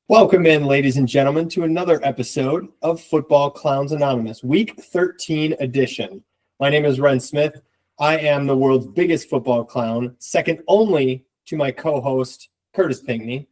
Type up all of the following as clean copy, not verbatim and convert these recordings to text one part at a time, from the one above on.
Welcome in, ladies and gentlemen, to another episode of Football Clowns Anonymous, Week 13 edition. My name is Ren Smith. I am the world's biggest football clown, second only to my co-host, Kurtis Pinkney.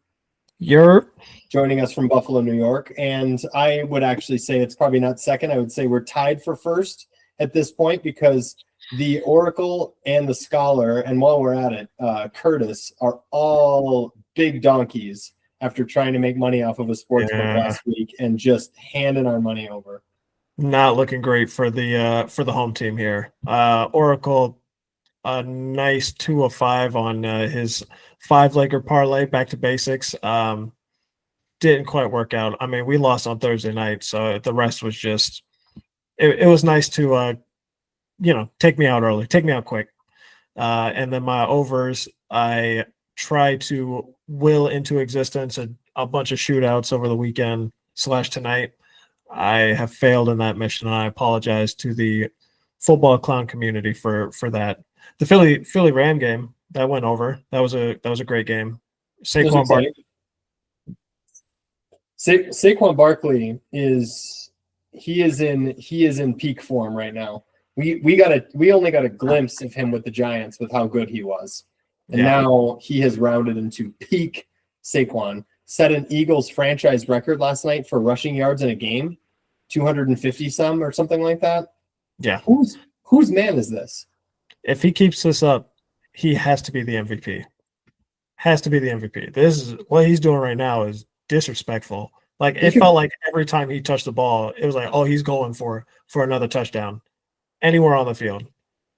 You're joining us from Buffalo, New York. And I would actually say it's probably not second. I would say we're tied for first at this point because the Oracle and the Scholar, and while we're at it, Kurtis, are all big donkeys after trying to make money off of a sportsbook last week and just handing our money over. not looking great for the home team here. Oracle, a nice 2 of 5 on his 5-legger parlay back to basics. Didn't quite work out. I mean, we lost on Thursday night, so the rest was just it was nice to take me out early, take me out quick. And then my overs, I tried to will into existence a bunch of shootouts over the weekend / tonight. I have failed in that mission, and I apologize to the football clown community for that. The Philly Ram game that went over. That was a great game. Saquon Barkley is in peak form right now. We only got a glimpse of him with the Giants with how good he was. And now he has rounded into peak Saquon. Set an Eagles franchise record last night for rushing yards in a game, 250 some or something like that. Yeah. Whose man is this? If he keeps this up, he has to be the MVP. Has to be the MVP. This is what he's doing right now is disrespectful. Like it felt like every time he touched the ball, it was like, oh, he's going for another touchdown anywhere on the field.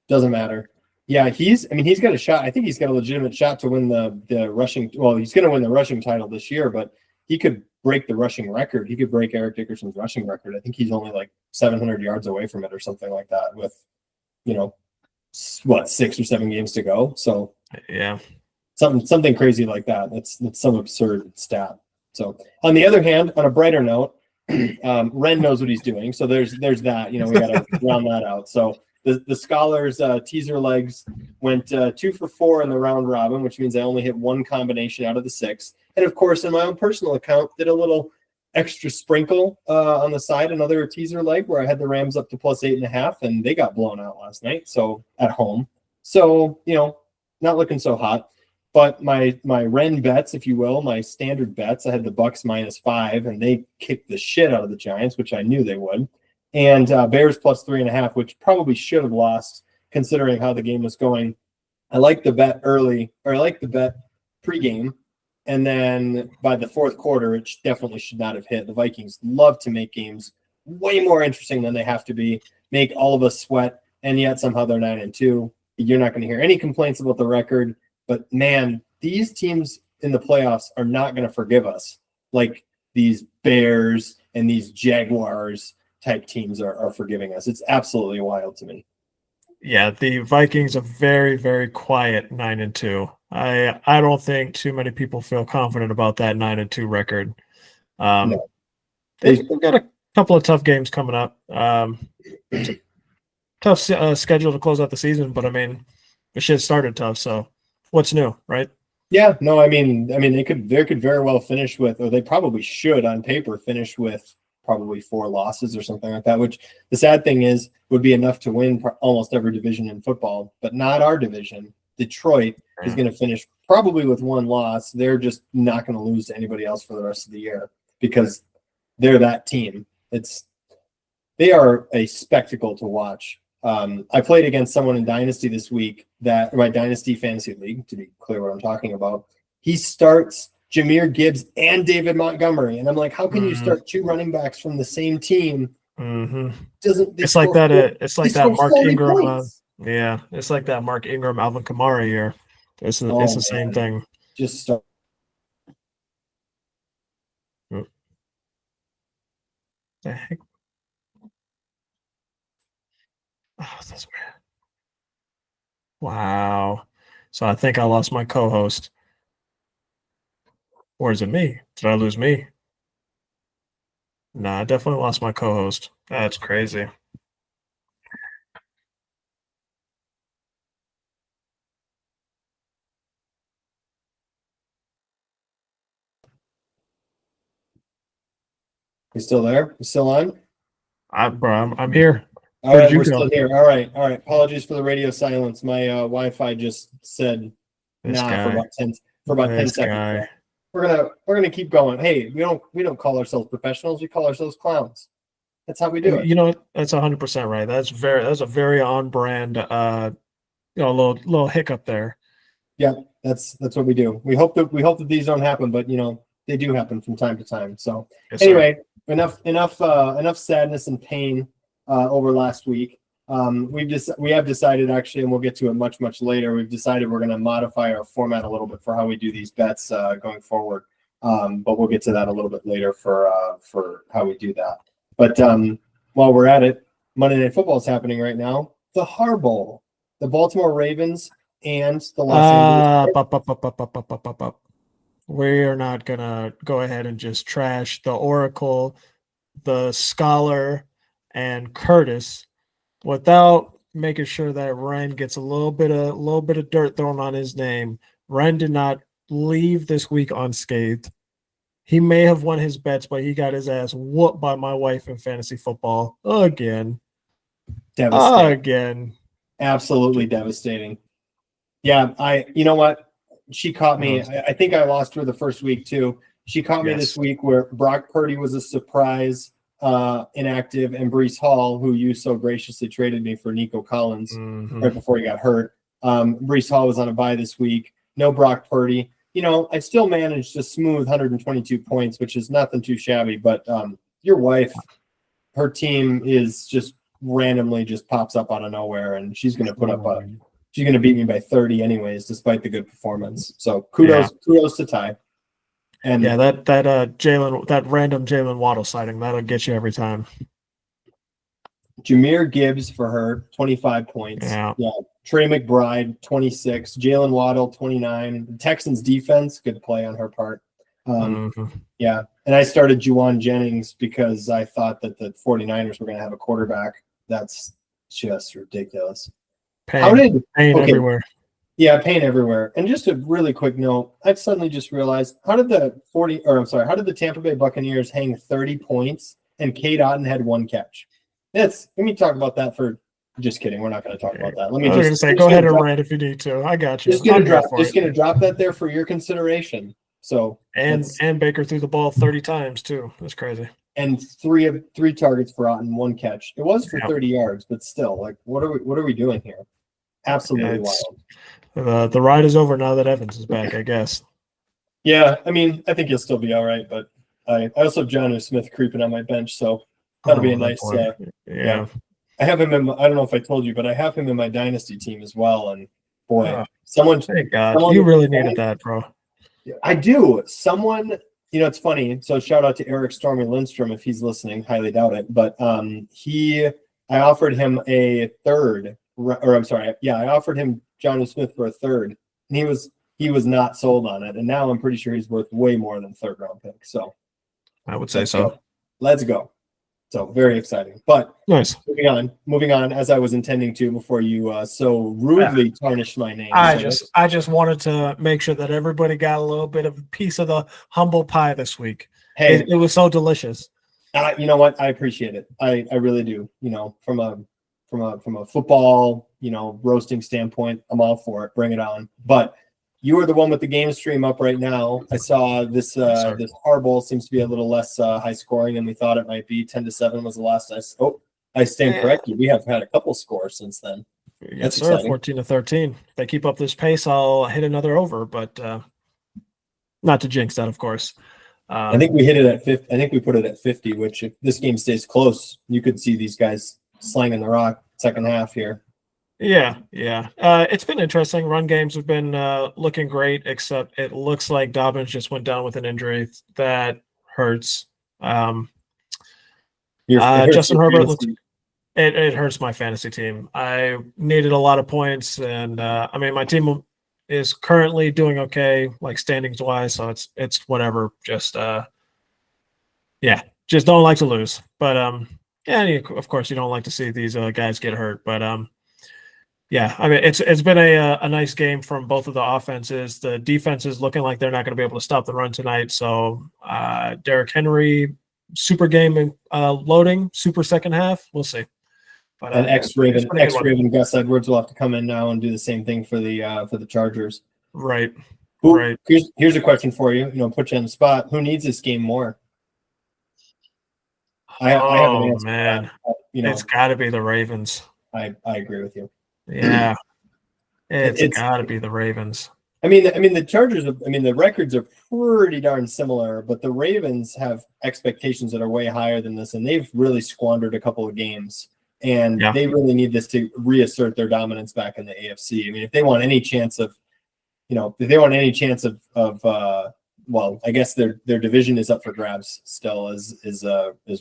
Doesn't matter. Yeah, he's got a shot. I think he's got a legitimate shot to win the rushing. Well, he's going to win the rushing title this year, but he could break the rushing record. He could break Eric Dickerson's rushing record. I think he's only like 700 yards away from it or something like that with, 6 or 7 games to go. So yeah, something crazy like that. That's some absurd stat. So on the other hand, on a brighter note, Ren knows what he's doing. So there's that. We got to round that out. So the Scholars teaser legs went 2 for 4 in the round robin, which means I only hit one combination out of the 6. And of course, in my own personal account, did a little extra sprinkle on the side, another teaser leg where I had the Rams up to plus 8.5, and they got blown out last night. So at home, so not looking so hot. But my Ren bets, if you will, my standard bets, I had the Bucks -5, and they kicked the shit out of the Giants, which I knew they would. And Bears plus 3.5, which probably should have lost considering how the game was going. I like the bet early, or I like the bet pregame. And then by the fourth quarter, it definitely should not have hit. The Vikings love to make games way more interesting than they have to be, make all of us sweat, and yet somehow they're 9-2. You're not going to hear any complaints about the record. But, man, these teams in the playoffs are not going to forgive us like these Bears and these Jaguars type teams are forgiving us. It's absolutely wild to me. Yeah, the Vikings are very, very quiet 9-2. I don't think too many people feel confident about that 9-2 record. No. They've got a couple of tough games coming up. Tough schedule to close out the season, but I mean, the shit started tough. So, what's new, right? Yeah, no, I mean, they could very well finish with, or they probably should on paper finish with probably 4 losses or something like that, which the sad thing is would be enough to win almost every division in football, but not our division. Detroit is going to finish probably with 1 loss. They're just not going to lose to anybody else for the rest of the year because they're that team. They are a spectacle to watch. I played against someone in Dynasty this week, my Dynasty Fantasy League, to be clear what I'm talking about. He starts Jahmyr Gibbs and David Montgomery. And I'm like, how can you start 2 running backs from the same team? Mm-hmm. It's like that Mark Ingram. Yeah, it's like that Mark Ingram, Alvin Kamara year. It's the same thing. Just start. The heck? Oh, that's weird. Wow. So I think I lost my co-host. Or is it me? Did I lose me? Nah, I definitely lost my co-host. That's crazy. You still there? You still on? I'm here. All Where right, did you we're go? still here. All right. Apologies for the radio silence. My Wi-Fi just said This nah guy. for about 10 This seconds. guy. So we're gonna keep going. Hey, we don't call ourselves professionals. We call ourselves clowns. That's how we do it. You know, that's 100% right. That's a very on brand. Little hiccup there. Yeah, that's what we do. We hope that these don't happen, but they do happen from time to time. So Yes, sir. anyway, enough sadness and pain over last week. We have decided actually, and we'll get to it much later. We've decided we're going to modify our format a little bit for how we do these bets going forward. But we'll get to that a little bit later for how we do that. But while we're at it, Monday Night Football is happening right now. The Har Bowl, the Baltimore Ravens and the Los Angeles. We're not gonna go ahead and just trash the Oracle, the Scholar, and Kurtis without making sure that Ren gets a little bit of dirt thrown on his name. Ren did not leave this week unscathed. He may have won his bets, but he got his ass whooped by my wife in fantasy football again. Devastating. Again. Absolutely devastating. Yeah, you know what? She caught me. I think I lost her the first week too. She caught me this week where Brock Purdy was a surprise inactive, and Breece Hall, who you so graciously traded me for Nico Collins right before he got hurt. Breece Hall was on a bye this week. No Brock Purdy. I still managed a smooth 122 points, which is nothing too shabby. But your wife, her team is just randomly just pops up out of nowhere, and she's going to put up she's going to beat me by 30 anyways, despite the good performance. So kudos to Ty. And that random Jalen Waddle sighting, that'll get you every time. Jahmyr Gibbs for her, 25 points. Yeah. Trey McBride, 26. Jalen Waddle, 29. The Texans defense, good play on her part. Yeah. And I started Juwan Jennings because I thought that the 49ers were going to have a quarterback. That's just ridiculous. Pain everywhere. Yeah, pain everywhere. And just a really quick note, I've suddenly just realized, how did the Tampa Bay Buccaneers hang 30 points and Cade Otton had one catch? Let me talk about that for. Just kidding. We're not going to talk about that. Let me just say, go ahead and rant if you need to. I got you. Just going to drop that there for your consideration. So and Baker threw the ball 30 times too. That's crazy. And three targets for Otton, one catch. It was for 30 yards, but still, like, what are we doing here? Absolutely wild. The ride is over now that Evans is back, I guess. Yeah, I mean, I think he'll still be all right, but I also have Jonnu Smith creeping on my bench, so that'll be a nice. Yeah. I have him in. I don't know if I told you, but I have him in my dynasty team as well. And boy, thank God, you really needed that, bro. I do. Someone, it's funny. So shout out to Eric Stormy Lindstrom if he's listening. Highly doubt it, but I offered him a third, I offered him Jonnu Smith for a third, and he was not sold on it. And now I'm pretty sure he's worth way more than third round pick. So I would say so. Let's go. So very exciting, but nice. Moving on, as I was intending to before you so rudely tarnished my name. I just wanted to make sure that everybody got a little bit of a piece of the humble pie this week. Hey, it was so delicious. You know what? I appreciate it. I really do. From a football, roasting standpoint, I'm all for it. Bring it on. But you are the one with the game stream up right now. I saw this this Har Bowl seems to be a little less high scoring than we thought it might be. 10-7 was the last I stand corrected. We have had a couple scores since then. Yes, sir. 14-13. If they keep up this pace, I'll hit another over, but not to jinx that, of course. I think we hit it at 50. I think we put it at 50, which if this game stays close, you could see these guys slanging the rock second half here. Yeah. It's been interesting. Run games have been looking great, except it looks like Dobbins just went down with an injury. That hurts. Justin Herbert looks. It hurts my fantasy team. I needed a lot of points, and my team is currently doing okay, like standings wise. So it's whatever. Just don't like to lose. But of course you don't like to see these guys get hurt. But it's been a nice game from both of the offenses. The defense is looking like they're not going to be able to stop the run tonight. So Derrick Henry super game loading, super second half. We'll see. But And it's been a good one. Raven Gus Edwards will have to come in now and do the same thing for the Chargers. Right. Who, Right. Here's a question for you. Put you on the spot. Who needs this game more? I have an answer. Man, it's got to be the Ravens. I agree with you. Yeah, it's got to be the Ravens. I mean, the Chargers. The records are pretty darn similar, but the Ravens have expectations that are way higher than this, and they've really squandered a couple of games, and they really need this to reassert their dominance back in the AFC. I mean, if they want any chance of, well, I guess their division is up for grabs still. Is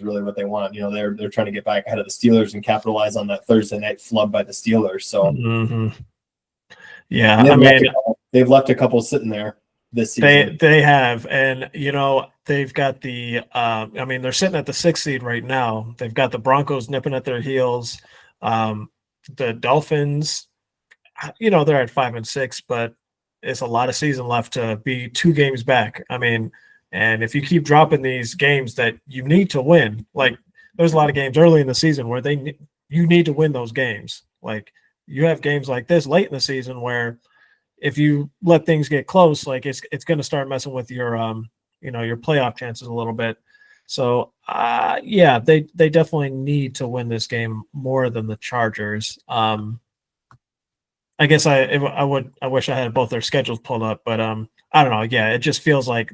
really what they want. They're trying to get back ahead of the Steelers and capitalize on that Thursday night flub by the Steelers. So, yeah, they've left a couple sitting there this season. They have, and they've got the. They're sitting at the 6th seed right now. They've got the Broncos nipping at their heels. The Dolphins, they're at 5-6, but it's a lot of season left to be 2 games back. And if you keep dropping these games that you need to win, like there's a lot of games early in the season where you need to win those games. Like you have games like this late in the season where if you let things get close, like it's going to start messing with your your playoff chances a little bit. So they definitely need to win this game more than the Chargers. I guess I wish I had both their schedules pulled up, but I don't know. Yeah, it just feels like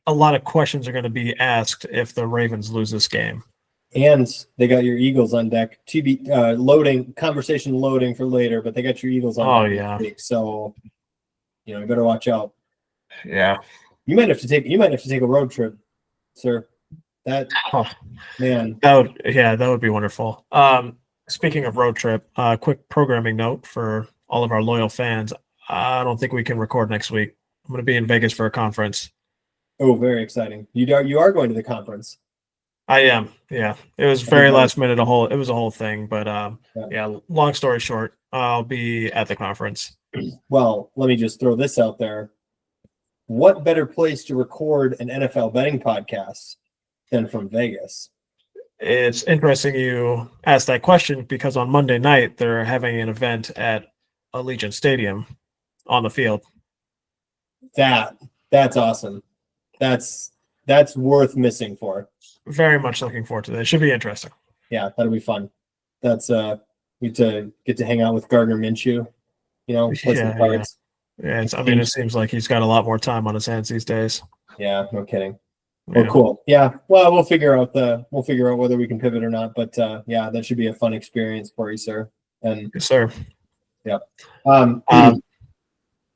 a lot of questions are going to be asked if the Ravens lose this game. And they got your Eagles on deck. Conversation loading for later, but they got your Eagles on deck this week, so you better watch out. Yeah, you might have to take a road trip, sir. Man, that would be wonderful. Speaking of road trip, quick programming note for all of our loyal fans. I don't think we can record next week. I'm going to be in Vegas for a conference. Oh, very exciting. You are going to the conference. I am. Yeah. It was very last minute. It was a whole thing, but long story short, I'll be at the conference. Well, let me just throw this out there. What better place to record an NFL betting podcast than from Vegas? It's interesting you asked that question because on Monday night, they're having an event at Allegiant Stadium on the field. That's awesome. That's worth missing for. Very much looking forward to that. It should be interesting. Yeah, that'll be fun. That's we get to hang out with Gardner Minshew, play some cards. Yeah, it seems like he's got a lot more time on his hands these days. Yeah, no kidding. Well, cool. Yeah. Well, we'll figure out whether we can pivot or not. But that should be a fun experience for you, sir. And yes, sir. Yeah.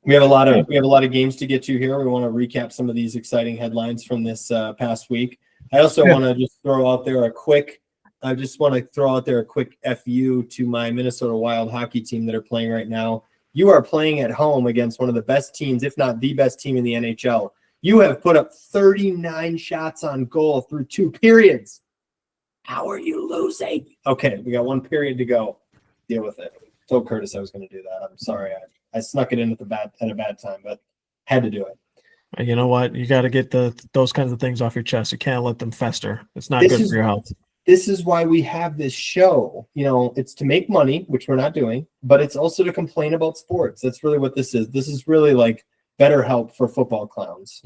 We have a lot of games to get to here. We want to recap some of these exciting headlines from this past week. I also want to just throw out there a quick FU to my Minnesota Wild hockey team that are playing right now. You are playing at home against one of the best teams, if not the best team in the NHL. You have put up 39 shots on goal through 2 periods. How are you losing? Okay, we got 1 period to go. Deal with it. Told Kurtis I was going to do that. I'm sorry. I snuck it in at a bad time, but had to do it. You know what? You got to get those kinds of things off your chest. You can't let them fester. It's not good for your health. This is why we have this show. It's to make money, which we're not doing, but it's also to complain about sports. That's really what this is. This is really like better help for football clowns.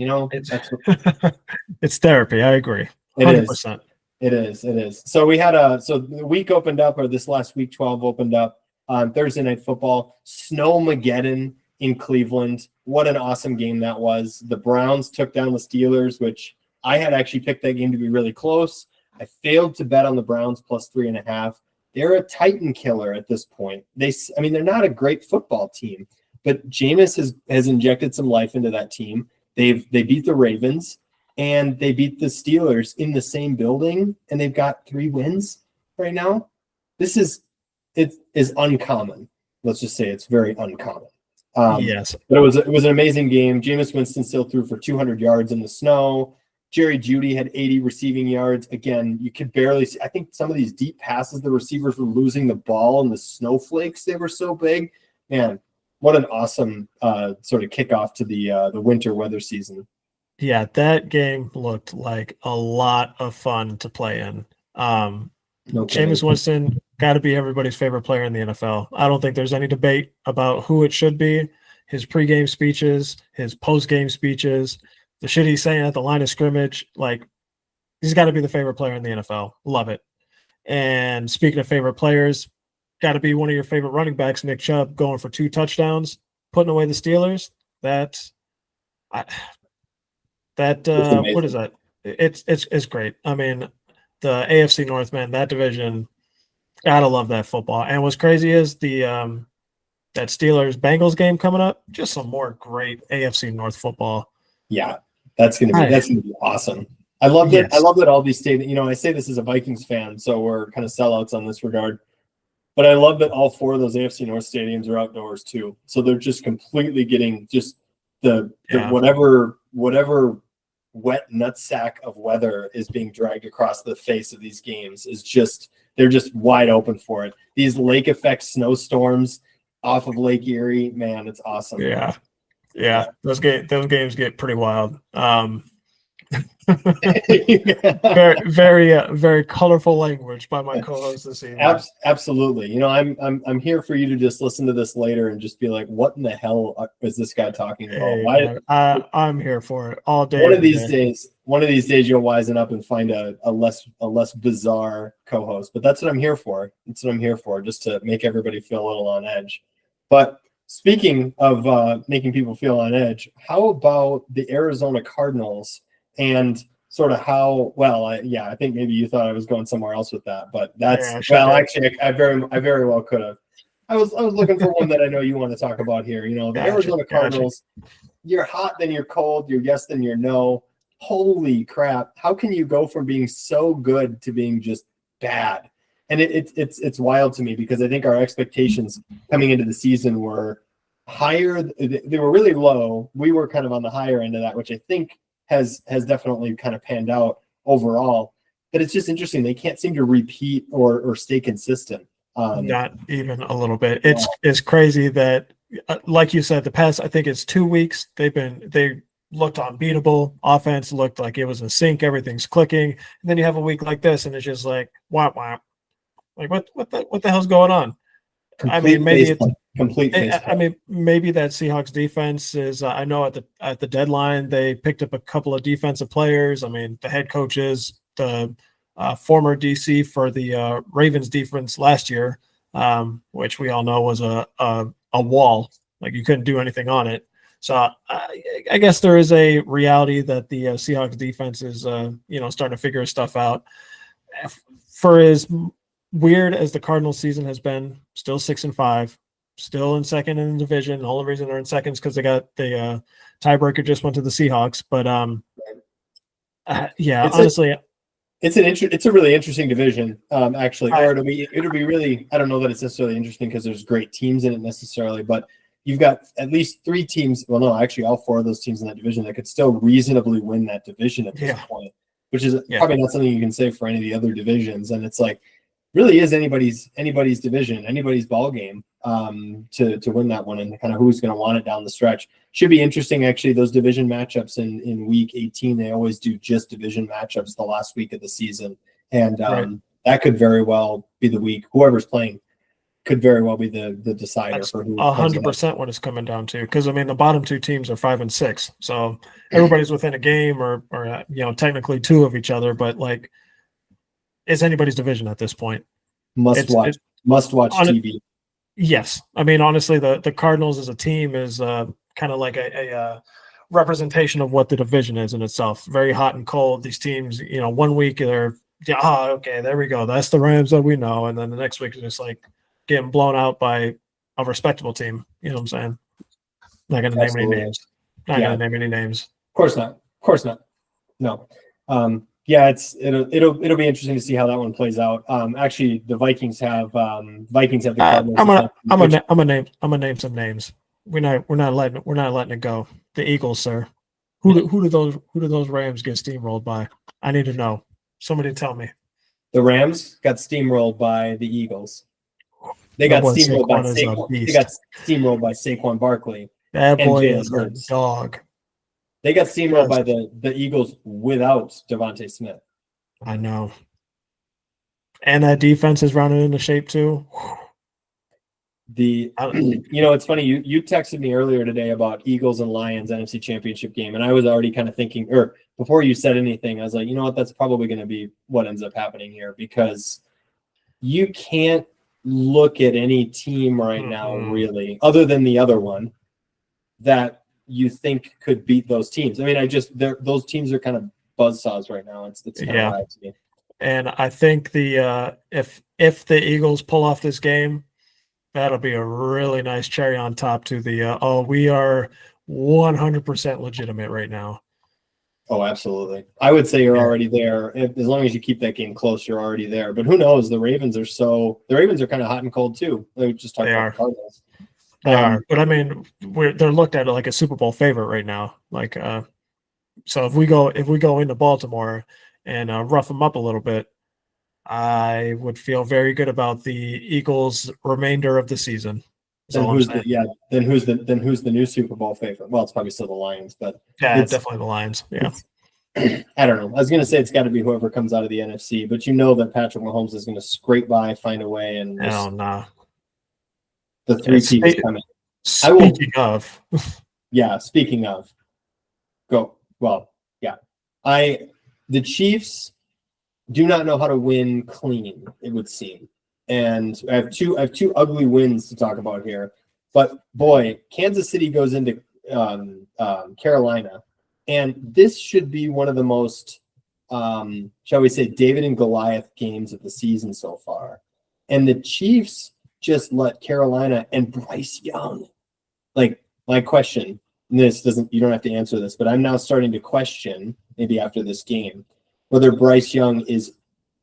It's therapy. I agree. 100%. It is. So we had the week opened up, or this last week 12 opened up on Thursday Night Football. Snowmageddon in Cleveland. What an awesome game that was. The Browns took down the Steelers, which I had actually picked that game to be really close. I failed to bet on the Browns plus 3.5. They're a Titan killer at this point. They're not a great football team, but Jameis has injected some life into that team. They beat the Ravens and they beat the Steelers in the same building, and they've got 3 wins right now. It is uncommon. Let's just say it's very uncommon. Yes, but it was an amazing game. Jameis Winston still threw for 200 yards in the snow. Jerry Jeudy had 80 receiving yards. Again, you could barely see. I think some of these deep passes, the receivers were losing the ball in the snowflakes. They were so big. Man, what an awesome sort of kickoff to the winter weather season. Yeah, that game looked like a lot of fun to play in. No kidding. Jameis Winston got to be everybody's favorite player in the NFL. I don't think there's any debate about who it should be. His pregame speeches, his postgame speeches, the shit he's saying at the line of scrimmage, like he's got to be the favorite player in the NFL. Love it. And speaking of favorite players, got to be one of your favorite running backs, Nick Chubb, going for 2 touchdowns, putting away the Steelers. What is that? It's great. I mean, the AFC North, man, that division, gotta love that football. And what's crazy is the that Steelers Bengals game coming up, just some more great AFC North football. Yeah, that's gonna be awesome. I love that. I love that all these stadiums. You know, I say this as a Vikings fan, so we're kind of sellouts on this regard. But I love that all 4 of those AFC North stadiums are outdoors too. So they're just completely getting just the whatever wet nutsack of weather is being dragged across the face of these games is just they're just wide open for it. These lake effect snowstorms off of Lake Erie, man, it's awesome. Yeah. Those games get pretty wild. Very colorful language by my co-host this evening. Absolutely. You know, I'm here for you to just listen to this later and just be like, what in the hell is this guy talking about? I'm here for it all day. One of these days you'll wisen up and find a less bizarre co-host. But that's what I'm here for. That's what I'm here for, just to make everybody feel a little on edge. But speaking of making people feel on edge, how about the Arizona Cardinals? And sort of how I think maybe you thought I was going somewhere else with that, but actually I very well could have. I was looking for one that I know you want to talk about here. You know, the Arizona Cardinals. You're hot, then you're cold. You're yes, then you're no. Holy crap! How can you go from being so good to being just bad? And it's wild to me because I think our expectations coming into the season were higher. They were really low. We were kind of on the higher end of that, which I think has definitely kind of panned out overall. But it's just interesting. They can't seem to repeat or stay consistent. Not even a little bit. It's crazy that, like you said, the past, I think it's 2 weeks, they looked unbeatable. Offense looked like it was in sync. Everything's clicking. And then you have a week like this, and it's just like, wah. Like, what the hell's going on? Complete I mean, maybe that Seahawks defense is. I know at the deadline they picked up a couple of defensive players. I mean, the head coach is the former DC for the Ravens defense last year, which we all know was a wall. Like you couldn't do anything on it. So I guess there is a reality that the Seahawks defense is starting to figure stuff out. For as weird as the Cardinals season has been, still 6-5. Still in second in the division. The only reason they're in second is because they got the tiebreaker just went to the Seahawks. But honestly, it's a really interesting division. Actually, or it'll be really. I don't know that it's necessarily interesting because there's great teams in it necessarily, but you've got at least 3 teams. Well, no, actually, all 4 of those teams in that division that could still reasonably win that division at this point, which is probably not something you can say for any of the other divisions. And it's like, really is anybody's division, anybody's ball game to win that one, and kind of who's going to want it down the stretch. Should be interesting, actually. Those division matchups in week 18, they always do just division matchups the last week of the season, and that could very well be the week. Whoever's playing could very well be the decider for who. 100% what it's coming down to, because I mean the bottom 2 teams are 5 and 6, so everybody's within a game or technically 2 of each other, but like. It's anybody's division at this point. Must watch TV. Yes. I mean, honestly, the Cardinals as a team is kind of like a representation of what the division is in itself. Very hot and cold. These teams, 1 week they're, okay, there we go. That's the Rams that we know. And then the next week is just like getting blown out by a respectable team. You know what I'm saying? Not going to name any names. Not going to name any names. Of course not. No. It'll be interesting to see how that one plays out. Actually, the Vikings have the Cardinals. I'm gonna name some names. We're not letting it go. The Eagles, sir. Who do those Rams get steamrolled by? I need to know. Somebody tell me. The Rams got steamrolled by the Eagles. They got steamrolled by Saquon. They got steamrolled by Saquon Barkley. That boy is a dog. They got steamrolled by the Eagles without Devontae Smith. I know. And that defense is running into shape too. It's funny. You texted me earlier today about Eagles and Lions NFC Championship game, and I was already kind of thinking, or before you said anything, I was like, you know what, that's probably going to be what ends up happening here, because you can't look at any team right now, really, other than the other one, that you think could beat those teams. I mean, those teams are kind of buzzsaws right now. It's kind of wild to me. And I think if the Eagles pull off this game, that'll be a really nice cherry on top to we are 100% legitimate right now. Oh, absolutely. I would say you're already there. As long as you keep that game close, you're already there. But who knows? The Ravens are kind of hot and cold too. They just talked about the Cardinals. They are. But I mean, they're looked at like a Super Bowl favorite right now. Like, so if we go into Baltimore and rough them up a little bit, I would feel very good about the Eagles' remainder of the season. Then who's the new Super Bowl favorite? Well, it's probably still the Lions, but it's definitely the Lions. Yeah. I don't know. I was going to say it's got to be whoever comes out of the NFC, but you know that Patrick Mahomes is going to scrape by, find a way, and no. The three teams coming. Speaking of, go. Well, yeah. The Chiefs do not know how to win clean, it would seem. And I have two ugly wins to talk about here. But boy, Kansas City goes into Carolina, and this should be one of the most, shall we say, David and Goliath games of the season so far. And the Chiefs just let Carolina and Bryce Young. Like, my question, and you don't have to answer this, but I'm now starting to question, maybe after this game, whether Bryce Young is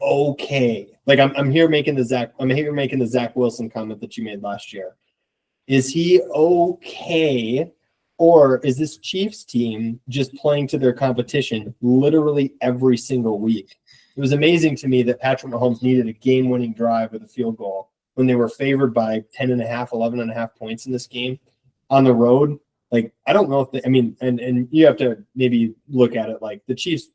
okay. Like, I'm here making the Zach Wilson comment that you made last year. Is he okay, or is this Chiefs team just playing to their competition literally every single week? It was amazing to me that Patrick Mahomes needed a game-winning drive with a field goal when they were favored by 11.5 points in this game on the road. Like, I don't know if and you have to maybe look at it like the Chiefs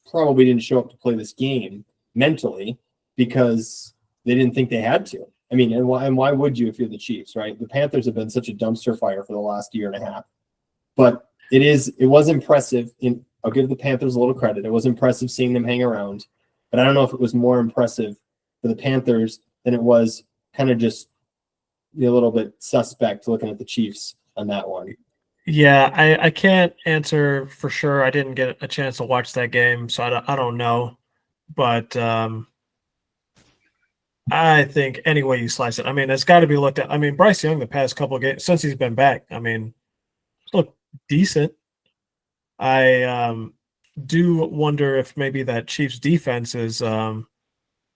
probably didn't show up to play this game mentally because they didn't think they had to. I mean, and why would you if you're the Chiefs, right? The Panthers have been such a dumpster fire for the last year and a half. But it was impressive. I'll give the Panthers a little credit. It was impressive seeing them hang around. But I don't know if it was more impressive for the Panthers than it was kind of just a little bit suspect looking at the Chiefs on that one. Yeah, I can't answer for sure. I didn't get a chance to watch that game, so I don't know. But I think any way you slice it, I mean, it's got to be looked at. I mean, Bryce Young, the past couple of games, since he's been back, I mean, look decent. I do wonder if maybe that Chiefs defense is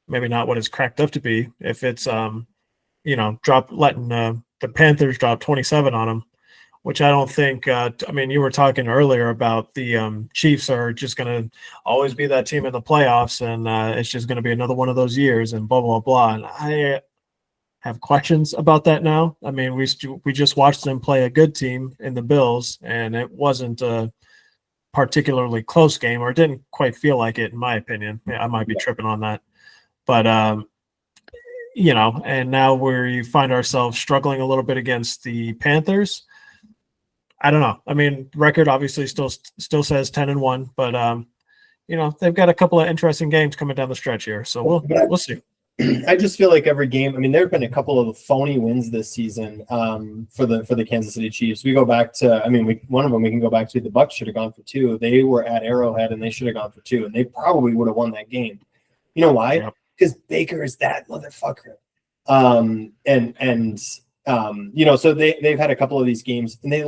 maybe not what it's cracked up to be. If it's letting the Panthers drop 27 on them, which I don't think. You were talking earlier about the Chiefs are just going to always be that team in the playoffs, and it's just going to be another one of those years, and blah blah blah. And I have questions about that now. I mean, we just watched them play a good team in the Bills, and it wasn't a particularly close game, or it didn't quite feel like it, in my opinion. I might be tripping on that, but and now we find ourselves struggling a little bit against the Panthers. I don't know. I mean, record obviously still says 10-1, but they've got a couple of interesting games coming down the stretch here, so we'll see. I just feel like every game. I mean, there have been a couple of phony wins this season for the Kansas City Chiefs. We go back to, one of them we can go back to. The Bucs should have gone for 2. They were at Arrowhead and they should have gone for 2, and they probably would have won that game. You know why? Because Baker is that motherfucker. So they've had a couple of these games, and they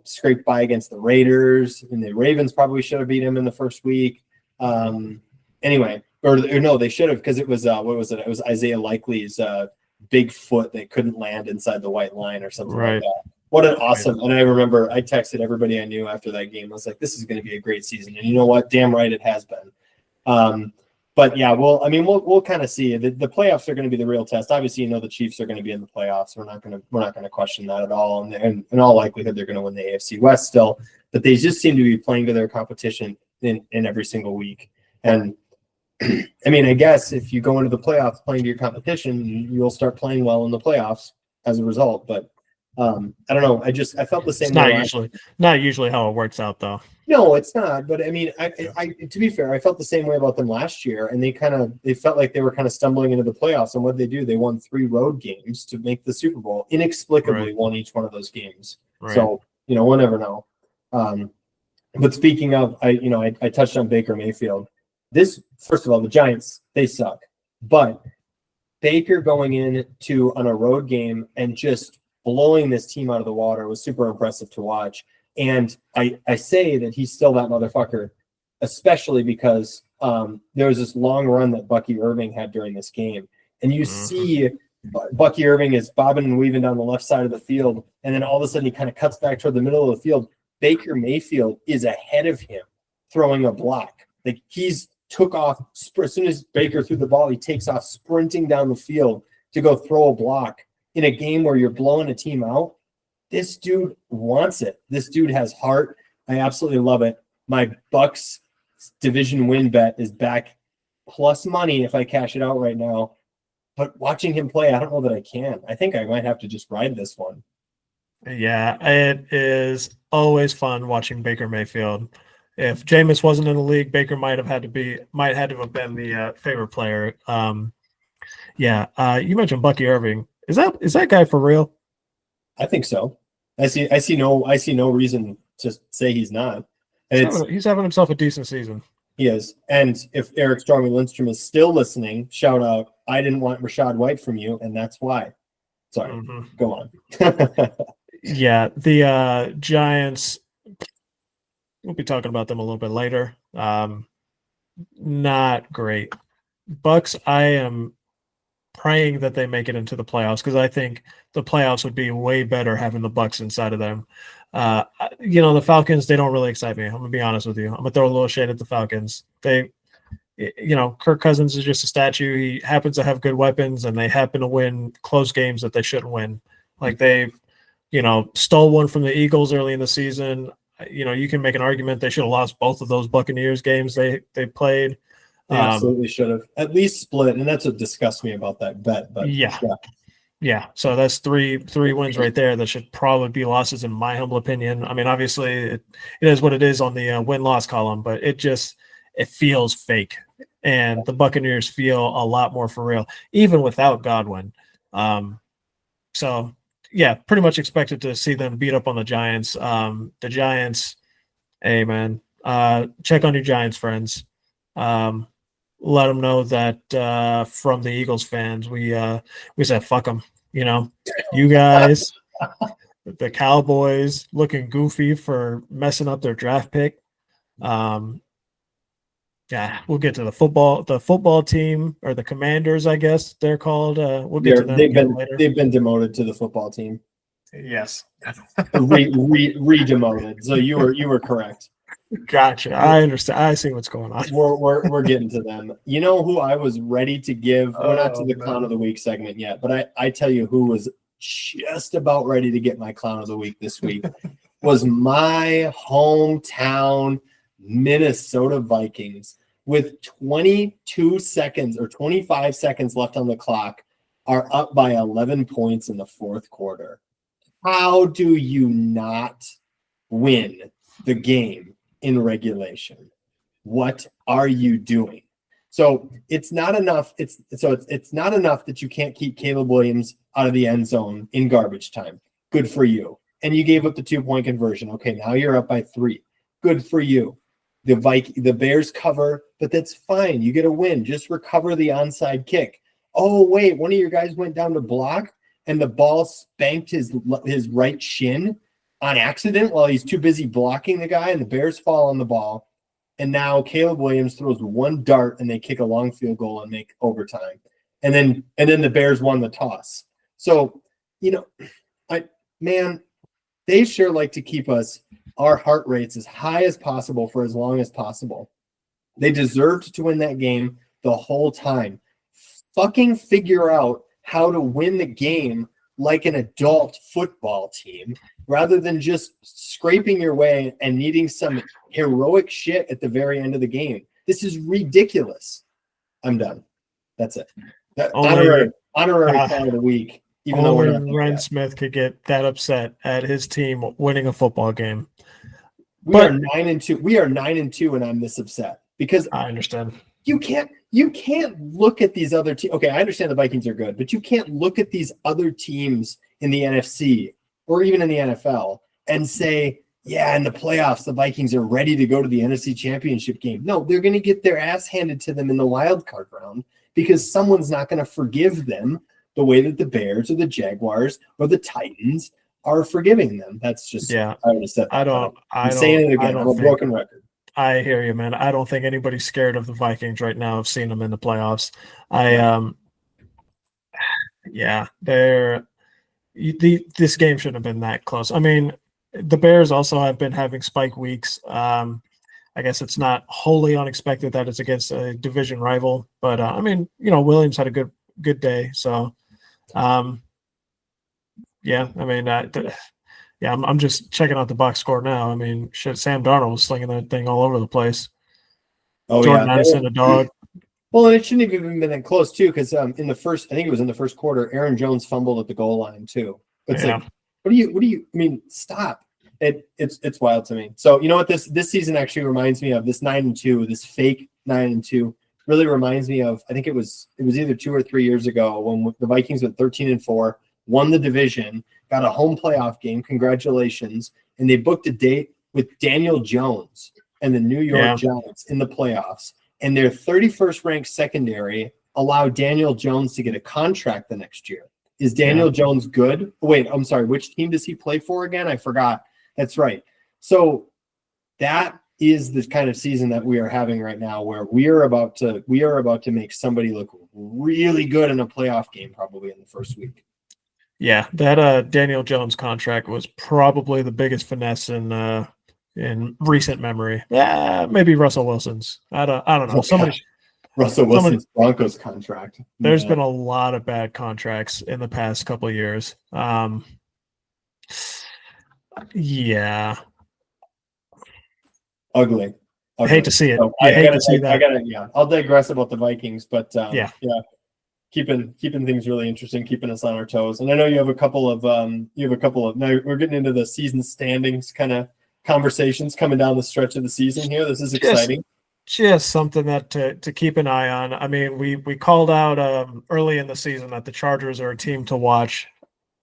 scraped by against the Raiders, and the Ravens probably should have beat him in the first week. Anyway, or no, they should have, because it was what was it? It was Isaiah Likely's big foot that couldn't land inside the white line or something like that. What an awesome! And I remember I texted everybody I knew after that game. I was like, "This is going to be a great season," and you know what? Damn right it has been. But yeah, we'll kind of see. The playoffs are going to be the real test. Obviously, the Chiefs are going to be in the playoffs. We're not going to question that at all. And in all likelihood, they're going to win the AFC West still. But they just seem to be playing to their competition in every single week. And I mean, I guess if you go into the playoffs playing to your competition, you'll start playing well in the playoffs as a result. But I don't know. I felt the same. It's not usually how it works out, though. No, it's not. But I mean, I to be fair, I felt the same way about them last year, and they felt like they were kind of stumbling into the playoffs. And what did they do? They won 3 road games to make the Super Bowl. Inexplicably won each one of those games. Right. So we'll never know. But speaking of, I touched on Baker Mayfield. First of all, the Giants, they suck. But Baker going on a road game and just blowing this team out of the water was super impressive to watch. And I say that he's still that motherfucker, especially because there was this long run that Bucky Irving had during this game. And you see Bucky Irving is bobbing and weaving down the left side of the field. And then all of a sudden he kind of cuts back toward the middle of the field. Baker Mayfield is ahead of him throwing a block. Like he's took off as soon as Baker threw the ball, he takes off sprinting down the field to go throw a block in a game where you're blowing a team out. This dude wants it. This dude has heart. I absolutely love it. My Bucks division win bet is back plus money if I cash it out right now. But watching him play, I don't know that I can. I think I might have to just ride this one. Yeah, it is always fun watching Baker Mayfield. If Jameis wasn't in the league, Baker might have had to have been the favorite player. You mentioned Bucky Irving. Is that guy for real? I think so. I see no reason to say he's not. And he's having himself a decent season. He is. And if Eric Strong Lindstrom is still listening, shout out, I didn't want Rachaad White from you, and that's why. Sorry. Go on. Yeah, the Giants, we'll be talking about them a little bit later. Not great. Bucks, I am praying that they make it into the playoffs because I think the playoffs would be way better having the Bucks inside of them. The Falcons, they don't really excite me. I'm going to be honest with you. I'm going to throw a little shade at the Falcons. Kirk Cousins is just a statue. He happens to have good weapons, and they happen to win close games that they shouldn't win. Like they, stole one from the Eagles early in the season. You can make an argument they should have lost both of those Buccaneers games they played. They absolutely should have at least split, and that's what disgusts me about that bet. But yeah. So that's three wins right there. That should probably be losses in my humble opinion. I mean, obviously it is what it is on the win-loss column, but it feels fake, and the Buccaneers feel a lot more for real, even without Godwin. So yeah, pretty much expected to see them beat up on the Giants. The Giants, hey man, check on your Giants friends. Let them know that from the Eagles fans, we said fuck them. You guys, the Cowboys looking goofy for messing up their draft pick. Yeah, we'll get to the football team, or the Commanders, I guess they're called. We'll get to them later. They've been demoted to the football team. Yes, re-demoted. So you were correct. Gotcha. I understand. I see what's going on. We're getting to them. You know who I was ready to give? We're not to the clown of the week segment yet, but I tell you who was just about ready to get my clown of the week this week was my hometown Minnesota Vikings. With 22 seconds or 25 seconds left on the clock, are up by 11 points in the fourth quarter. How do you not win the game in regulation? What are you doing? So it's not enough. It's not enough that you can't keep Caleb Williams out of the end zone in garbage time. Good for you. And you gave up the 2-point conversion. Okay, now you're up by 3. Good for you. The Bears cover, but that's fine. You get a win. Just recover the onside kick. Oh, wait, one of your guys went down to block, and the ball spanked his right shin on accident while he's too busy blocking the guy, and the Bears fall on the ball. And now Caleb Williams throws one dart, and they kick a long field goal and make overtime. And then the Bears won the toss. So, they sure like to keep our heart rates as high as possible for as long as possible. They deserved to win that game. the whole time. Fucking figure out how to win the game like an adult football team rather than just scraping your way and needing some heroic shit at the very end of the game. This is ridiculous. I'm done. That's it. Honorary player of the week. Even though only Ren Smith could get that upset at his team winning a football game. We are 9-2. We are 9-2, and I'm this upset because I understand. You can't look at these other teams. Okay, I understand the Vikings are good, but you can't look at these other teams in the NFC or even in the NFL and say, yeah, in the playoffs, the Vikings are ready to go to the NFC Championship game. No, they're going to get their ass handed to them in the wild card round because someone's not going to forgive them the way that the Bears or the Jaguars or the Titans are forgiving them. That's just I would have said that. I'm saying it again. I'm a broken record. I hear you, man. I don't think anybody's scared of the Vikings right now. I've seen them in the playoffs. This game shouldn't have been that close. I mean, the Bears also have been having spike weeks. I guess it's not wholly unexpected that it's against a division rival, but I mean, Williams had a good day. So, I'm just checking out the box score now. I mean, shit, Sam Darnold was slinging that thing all over the place. Oh, Jordan Addison, a dog. Well, and it shouldn't have even been that close, too, because I think it was in the first quarter, Aaron Jones fumbled at the goal line, too. It's like, what do you, I mean, stop. It's wild to me. So, you know what this season actually reminds me of, this 9-2, this fake 9-2, really reminds me of, I think it was either 2 or 3 years ago when the Vikings went 13-4, won the division, got a home playoff game. Congratulations. And they booked a date with Daniel Jones and the New York Giants in the playoffs. And their 31st ranked secondary allowed Daniel Jones to get a contract the next year. Is Daniel Jones good? Wait, I'm sorry. Which team does he play for again? I forgot. That's right. So that is the kind of season that we are having right now, where we are about to make somebody look really good in a playoff game, probably in the first week. Yeah, that Daniel Jones contract was probably the biggest finesse in recent memory. Yeah, maybe Russell Wilson's. I don't know. Russell Wilson's Broncos contract. There's been a lot of bad contracts in the past couple of years. Ugly. I hate to see it. So I hate to see that. I'll digress about the Vikings, but keeping things really interesting, keeping us on our toes. And I know you have a couple of now we're getting into the season standings kind of conversations coming down the stretch of the season here. This is exciting. Just something that to keep an eye on. I mean, we called out early in the season that the Chargers are a team to watch.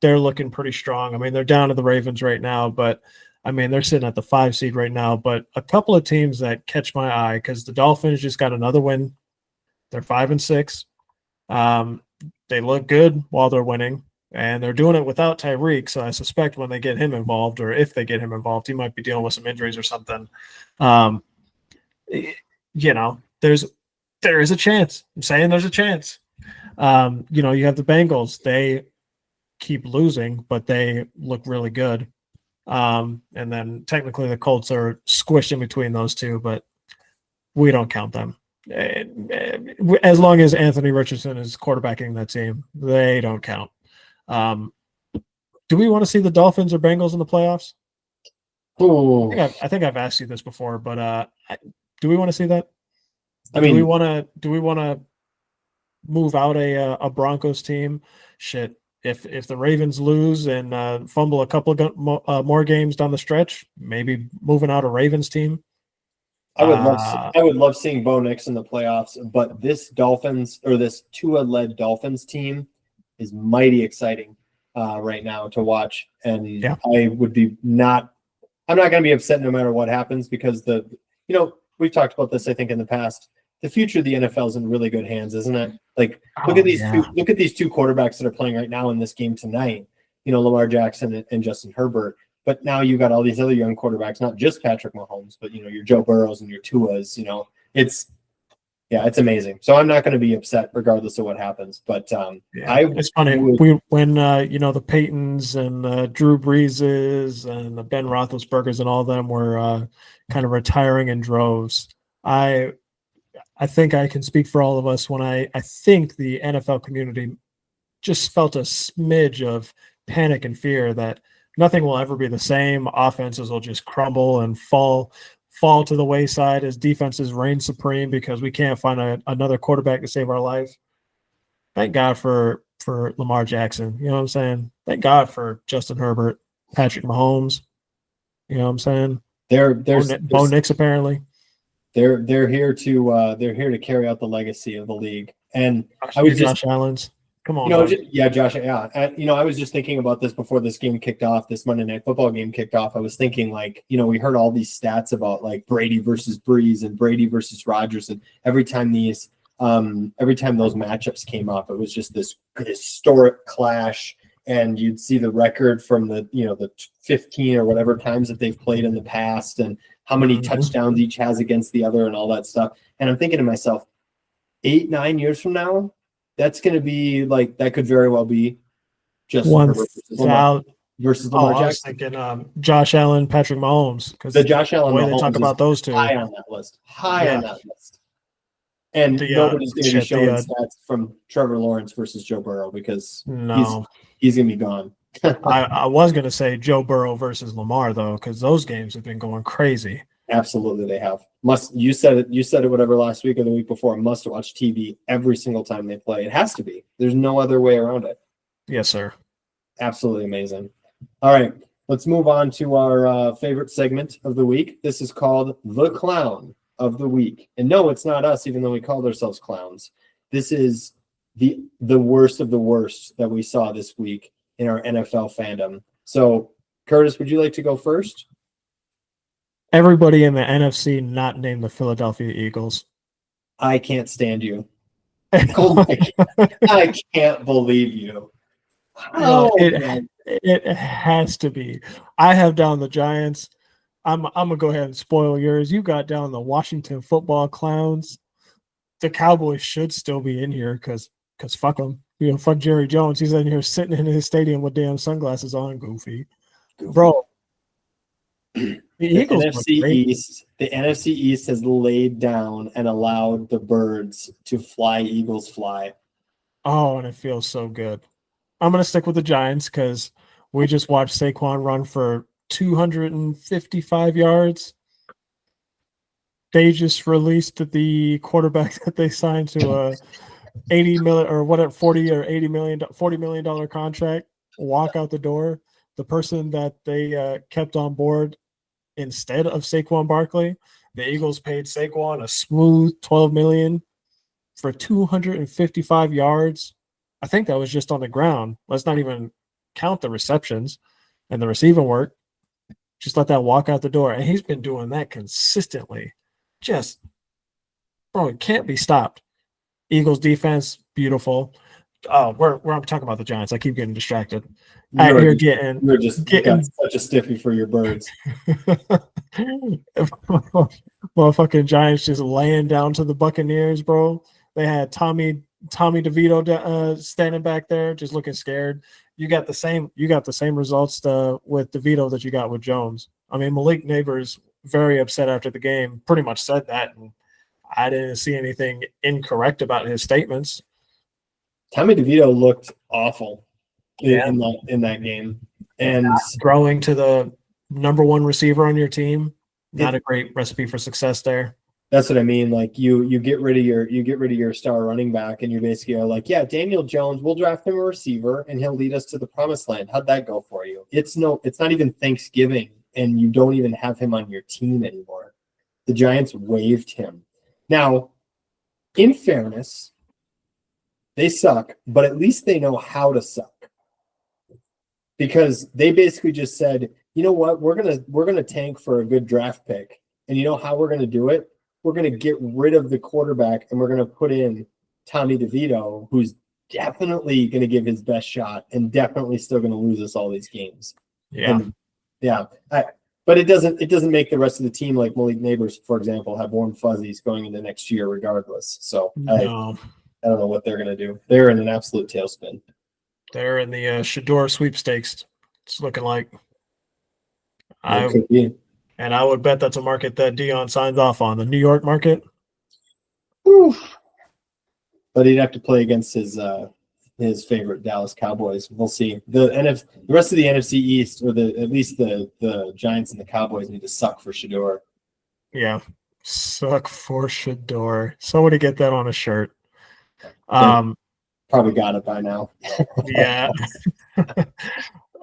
They're looking pretty strong. I mean, they're down to the Ravens right now, but I mean, they're sitting at the 5 seed right now. But a couple of teams that catch my eye, because the Dolphins just got another win. They're 5-6. They look good while they're winning, and they're doing it without Tyreek. So I suspect when they get him involved, or if they get him involved, he might be dealing with some injuries or something. There is a chance. I'm saying there's a chance. You have the Bengals. They keep losing, but they look really good. And then technically the Colts are squished in between those two, but we don't count them. As long as Anthony Richardson is quarterbacking that team, they don't count. Do we want to see the Dolphins or Bengals in the playoffs? I think I've asked you this before, but do we want to see that? I mean, do we want to move out a Broncos team? Shit, if the Ravens lose and fumble a couple of more games down the stretch, maybe moving out a Ravens team. I would love seeing Bo Nix in the playoffs, but this Tua-led Dolphins team is mighty exciting right now to watch, and I would be I'm not going to be upset no matter what happens, because we've talked about this, I think, in the past. The future of the NFL is in really good hands, isn't it? Like, look at these two quarterbacks that are playing right now in this game tonight. Lamar Jackson and Justin Herbert. But now you got all these other young quarterbacks, not just Patrick Mahomes, but your Joe Burrows and your Tuas. It's amazing. So I'm not going to be upset regardless of what happens. But it's funny when the Peytons and Drew Breeses and the Ben Roethlisbergers and all them were kind of retiring in droves. I I think I can speak for all of us when I think the NFL community just felt a smidge of panic and fear that nothing will ever be the same. Offenses will just crumble and fall to the wayside as defenses reign supreme because we can't find another quarterback to save our life. Thank God for Lamar Jackson. You know what I'm saying? Thank God for Justin Herbert, Patrick Mahomes. You know what I'm saying? Bo Nix apparently. They're here to carry out the legacy of the league. And I was Josh Allen's. Come on, Josh. Yeah, I was just thinking about this before this game kicked off. This Monday Night Football game kicked off. I was thinking, like, we heard all these stats about like Brady versus Breeze and Brady versus Rodgers, and every time those matchups came up, it was just this historic clash. And you'd see the record from the 15 or whatever times that they've played in the past, and how many touchdowns each has against the other, and all that stuff. And I'm thinking to myself, 8-9 years from now, that's going to be like, that could very well be just versus Lamar Jackson. I was thinking Josh Allen, Patrick Mahomes, because the Josh Allen way they talk about those two high on that list. And nobody's going to be showing stats from Trevor Lawrence versus Joe Burrow because he's going to be gone. I was going to say Joe Burrow versus Lamar, though, because those games have been going crazy. Absolutely, they have. You said it whatever last week or the week before. Must watch TV every single time they play. It has to be. There's no other way around it. Yes, sir. Absolutely amazing. All right, let's move on to our favorite segment of the week. This is called The Clown of the Week. And no, it's not us, even though we called ourselves clowns. This is the worst of the worst that we saw this week in our NFL fandom. So, Kurtis, would you like to go first? Everybody in the NFC not named the Philadelphia Eagles. I can't stand you. Oh my God. I can't believe you. It has to be. I have down the Giants. I'm gonna go ahead and spoil yours. You got down the Washington Football Clowns. The Cowboys should still be in here because fuck them. Fuck Jerry Jones. He's in here sitting in his stadium with damn sunglasses on, goofy. Bro. The NFC East has laid down and allowed the birds to fly. Eagles fly. Oh, and it feels so good. I'm going to stick with the Giants because we just watched Saquon run for 255 yards. They just released the quarterback that they signed to a $80 million or whatever, $40 million contract. Walk out the door. The person that they kept on board instead of Saquon Barkley, the Eagles paid Saquon a smooth $12 million for 255 yards. I think that was just on the ground. Let's not even count the receptions and the receiving work. Just let that walk out the door. And he's been doing that consistently. Just, bro, it can't be stopped. Eagles defense, beautiful. Oh, where I'm talking about the Giants. I keep getting distracted. You're just getting such a stiffy for your birds. Motherfucking Giants just laying down to the Buccaneers, bro. They had Tommy DeVito standing back there, just looking scared. You got the same results with DeVito that you got with Jones. I mean, Malik Neighbors very upset after the game. Pretty much said that, and I didn't see anything incorrect about his statements. Tommy DeVito looked awful in that game, and growing to the number one receiver on your team, not a great recipe for success there. That's what I mean. Like you get rid of your star running back, and you basically are like, yeah, Daniel Jones, we'll draft him a receiver, and he'll lead us to the promised land. How'd that go for you? It's not even Thanksgiving, and you don't even have him on your team anymore. The Giants waived him. Now, in fairness, they suck, but at least they know how to suck. Because they basically just said, you know what, we're gonna tank for a good draft pick. And you know how we're gonna do it? We're gonna get rid of the quarterback and we're gonna put in Tommy DeVito, who's definitely gonna give his best shot and definitely still gonna lose us all these games. But it doesn't make the rest of the team, like Malik Neighbors, for example, have warm fuzzies going into next year regardless. So I don't know what they're gonna do. They're in an absolute tailspin. They're in the Shador sweepstakes. It's looking like. Could be. And I would bet that's a market that Dion signs off on, the New York market. Whew. But he'd have to play against his favorite Dallas Cowboys. We'll see. The rest of the NFC East, or at least the Giants and the Cowboys, need to suck for Shador. Yeah, suck for Shador. Somebody get that on a shirt. Probably got it by now. Yeah.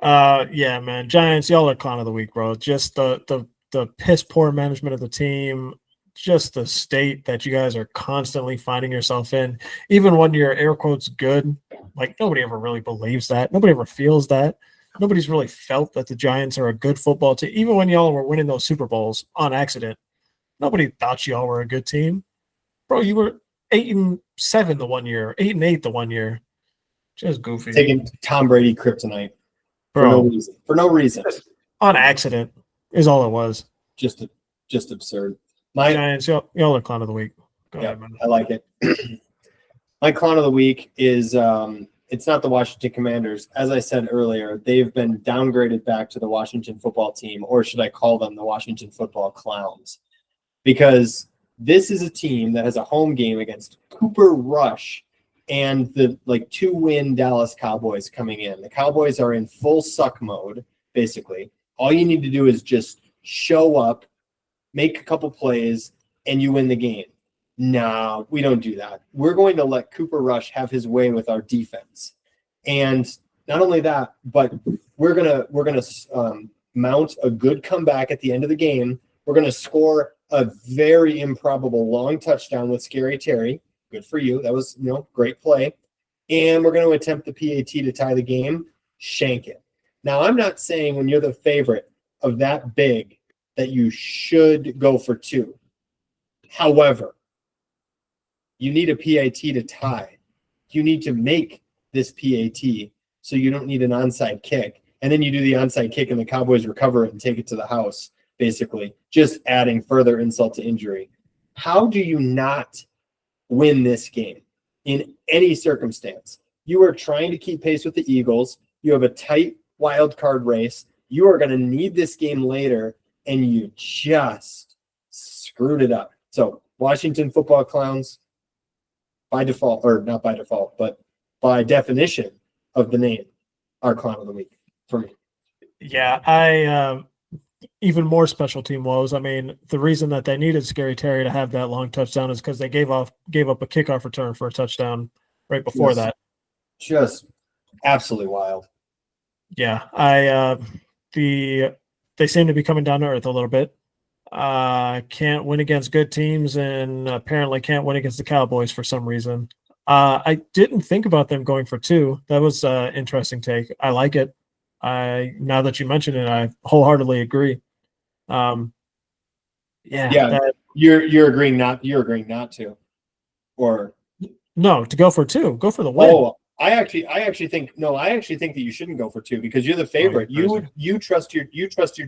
Yeah, man. Giants, y'all are clown of the week, bro. Just the piss poor management of the team, just the state that you guys are constantly finding yourself in. Even when you're air quotes good, like nobody ever really believes that. Nobody ever feels that. Nobody's really felt that the Giants are a good football team. Even when y'all were winning those Super Bowls on accident, nobody thought y'all were a good team. Bro, you were 8-7 the one year, 8-8 the one year. Just goofy. Taking Tom Brady kryptonite. Bro, For no reason. On accident is all it was. Just absurd. Giants, y'all are clown of the week. Go ahead, man. I like it. My clown of the week is it's not the Washington Commanders. As I said earlier, they've been downgraded back to the Washington football team, or should I call them the Washington football clowns? Because this is a team that has a home game against Cooper Rush and the 2-win Dallas Cowboys coming in. The Cowboys are in full suck mode, basically. All you need to do is just show up, make a couple plays, and you win the game. No, we don't do that. We're going to let Cooper Rush have his way with our defense. And not only that, but we're gonna mount a good comeback at the end of the game. We're going to score a very improbable long touchdown with Scary Terry. Good for you. That was, great play. And we're going to attempt the PAT to tie the game, shank it. Now, I'm not saying when you're the favorite of that big that you should go for 2. However, you need a PAT to tie. You need to make this PAT so you don't need an onside kick. And then you do the onside kick and the Cowboys recover it and take it to the house, basically, just adding further insult to injury. How do you not win this game in any circumstance? You are trying to keep pace with the Eagles. You have a tight wild card race. You are going to need this game later, and you just screwed it up. So Washington football clowns, by default, or not by default, but by definition of the name, are clown of the week for me. Yeah, I even more special team woes. I mean, the reason that they needed Scary Terry to have that long touchdown is because they gave up a kickoff return for a touchdown right before that. Just absolutely wild. Yeah, they seem to be coming down to earth a little bit. Can't win against good teams, and apparently can't win against the Cowboys for some reason. I didn't think about them going for 2. That was an interesting take. I like it. Now that you mention it, I wholeheartedly agree. You're agreeing not to, or no, to go for 2. Go for the win. Oh, I actually think that you shouldn't go for 2 because you're the favorite. You trust your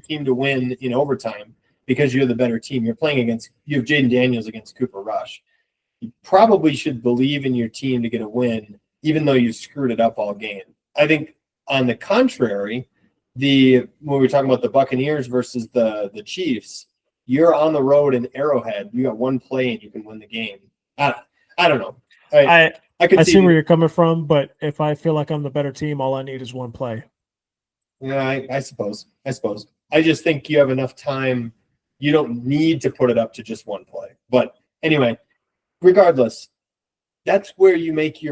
team to win in overtime because you're the better team. You have Jaden Daniels against Cooper Rush. You probably should believe in your team to get a win, even though you screwed it up all game. I think on the contrary, when we're talking about the Buccaneers versus the Chiefs, you're on the road in Arrowhead. You got one play and you can win the game. I don't know. I see where you're coming from, but if I feel like I'm the better team, all I need is one play. Yeah, I suppose. I just think you have enough time. You don't need to put it up to just one play. But anyway, regardless, that's where you make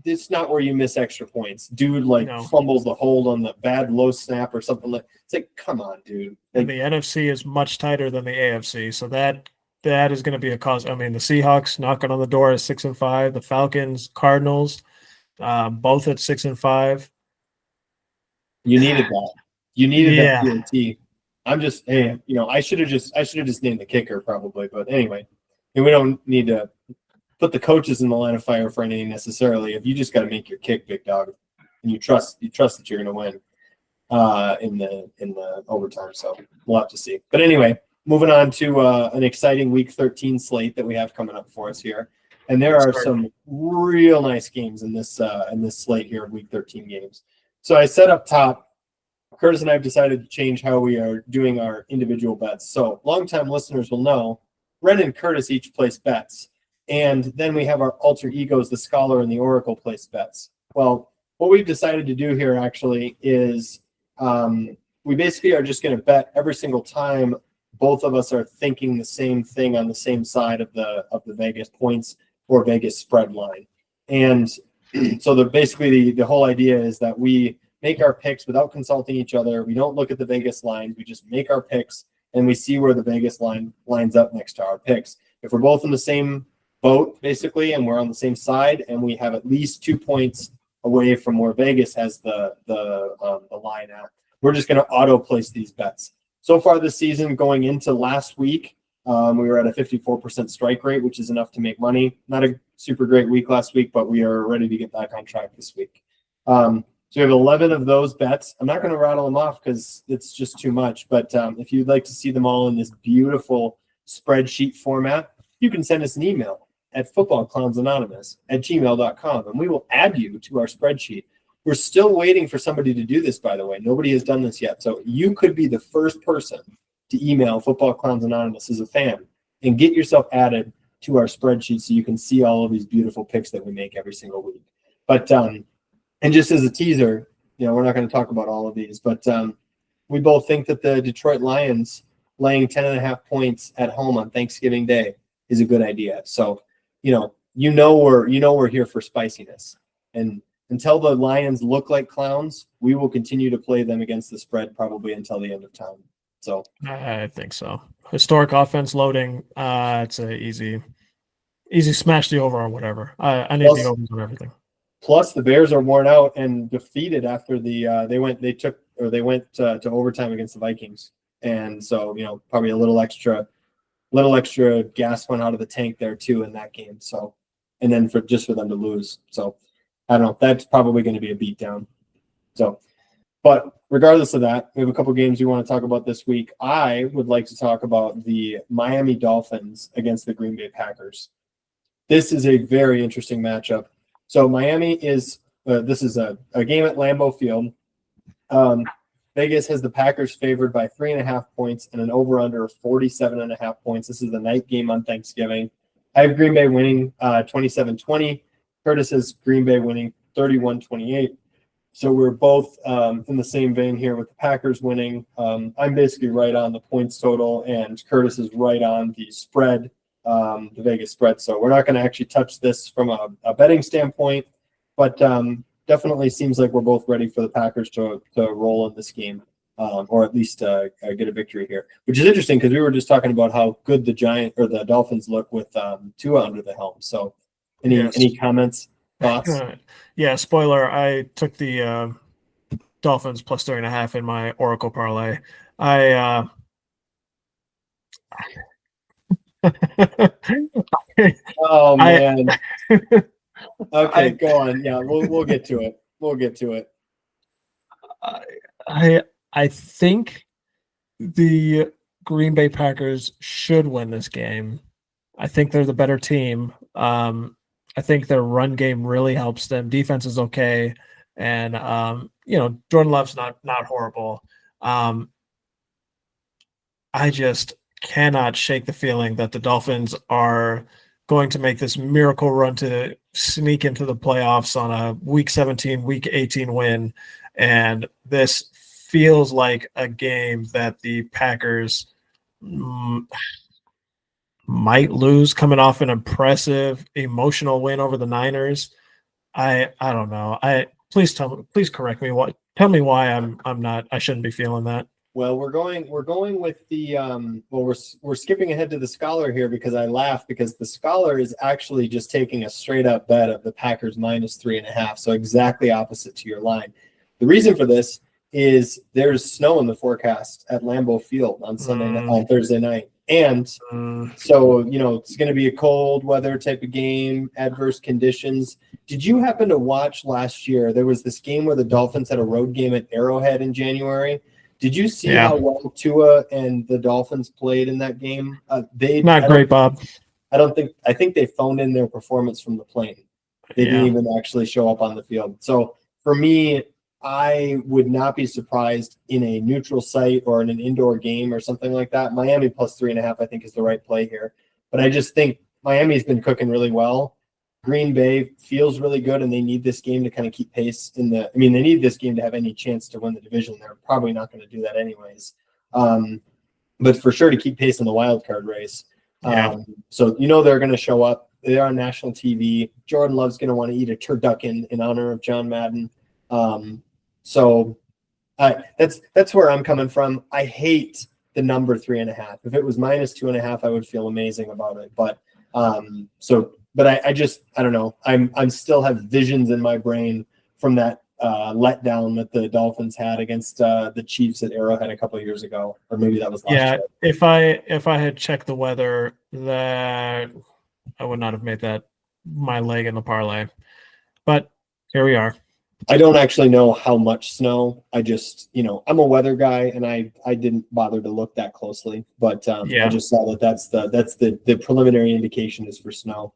it's not where you miss extra points. Dude, fumbles the hold on the bad low snap or something it's like, come on, dude. And the NFC is much tighter than the AFC, so that is going to be a cause. I mean, the Seahawks knocking on the door at 6-5, the Falcons, Cardinals, both at 6-5. You needed that. You needed that PAT. I'm just saying, I should have just named the kicker probably, but anyway, and we don't need to put the coaches in the line of fire for anything necessarily. If you just got to make your kick, big dog, and you trust that you're going to win in the overtime. So we'll have to see. But anyway, moving on to an exciting Week 13 slate that we have coming up for us here, and there are some real nice games in this slate here of Week 13 games. So I said up top, Kurtis and I have decided to change how we are doing our individual bets. So longtime listeners will know, Ren and Kurtis each place bets. And then we have our alter egos, the scholar and the oracle, place bets. Well, what we've decided to do here actually is we basically are just going to bet every single time both of us are thinking the same thing on the same side of the Vegas points or Vegas spread line. And so basically the whole idea is that we make our picks without consulting each other. We don't look at the Vegas lines. We just make our picks and we see where the Vegas line lines up next to our picks. If we're both in the same boat, basically, and we're on the same side, and we have at least 2 points away from where Vegas has the line at, we're just going to auto place these bets. So far this season, going into last week, we were at a 54% strike rate, which is enough to make money. Not a super great week last week, but we are ready to get back on track this week. So we have 11 of those bets. I'm not going to rattle them off because it's just too much. But if you'd like to see them all in this beautiful spreadsheet format, you can send us an email at footballclownsanonymous@gmail.com, and we will add you to our spreadsheet. We're still waiting for somebody to do this, by the way. Nobody has done this yet. So you could be the first person to email Football Clowns Anonymous as a fan and get yourself added to our spreadsheet so you can see all of these beautiful picks that we make every single week. But and just as a teaser, we're not going to talk about all of these, but we both think that the Detroit Lions laying 10.5 points at home on Thanksgiving Day is a good idea. So, we're here for spiciness. And until the Lions look like clowns, we will continue to play them against the spread probably until the end of time. So I think so. Historic offense loading. It's a easy smash the over or whatever. I need the overs on everything. Plus, the Bears are worn out and defeated after they went to overtime against the Vikings, and so probably a little extra gas went out of the tank there too in that game. So, and then for them to lose. So, I don't know. That's probably going to be a beatdown. So, but regardless of that, we have a couple games we want to talk about this week. I would like to talk about the Miami Dolphins against the Green Bay Packers. This is a very interesting matchup. So Miami is this is a game at Lambeau Field. Vegas has the Packers favored by 3.5 points and an over-under of 47.5 points. This is the night game on Thanksgiving. I have Green Bay winning 27-20. Kurtis has Green Bay winning 31-28. So we're both in the same vein here with the Packers winning. I'm basically right on the points total, and Kurtis is right on the spread, the Vegas spread. So we're not going to actually touch this from a betting standpoint, but definitely seems like we're both ready for the Packers to roll in this game, or at least get a victory here, which is interesting because we were just talking about how good the Dolphins look with Tua under the helm. So any comments, thoughts? Yeah, spoiler, I took the Dolphins plus 3.5 in my Oracle parlay. Oh man. Okay, go on. Yeah, we'll get to it. I think the Green Bay Packers should win this game. I think they're the better team. I think their run game really helps them. Defense is okay, and Jordan Love's not horrible. I just cannot shake the feeling that the Dolphins are going to make this miracle run to sneak into the playoffs on a Week 17, Week 18 win, and this feels like a game that the Packers might lose, coming off an impressive emotional win over the Niners. I don't know. Please correct me. Tell me why I shouldn't be feeling that. Well, we're going with the we're skipping ahead to the scholar here because I laugh because the scholar is actually just taking a straight up bet of the Packers minus 3.5. So exactly opposite to your line. The reason for this is there's snow in the forecast at Lambeau Field on Thursday night. And so, it's going to be a cold weather type of game, adverse conditions. Did you happen to watch last year? There was this game where the Dolphins had a road game at Arrowhead in January. Did you see how well Tua and the Dolphins played in that game? Not great, Bob. I think they phoned in their performance from the plane. They didn't even actually show up on the field. So for me, I would not be surprised in a neutral site or in an indoor game or something like that. Miami plus 3.5, I think, is the right play here. But I just think Miami's been cooking really well. Green Bay feels really good, and they need this game to kind of keep pace they need this game to have any chance to win the division. They're probably not going to do that anyways. But for sure to keep pace in the wild card race. So they're going to show up. They're on national TV. Jordan Love's going to want to eat a turducken in honor of John Madden. So that's where I'm coming from. I hate the number 3.5. If it was -2.5, I would feel amazing about it. But I don't know. I'm still have visions in my brain from that letdown that the Dolphins had against the Chiefs at Arrowhead a couple of years ago, or maybe that was last year. If I had checked the weather, that I would not have made that my leg in the parlay. But here we are. I don't actually know how much snow. I just, I'm a weather guy, and I didn't bother to look that closely. But I just saw that's the preliminary indication is for snow.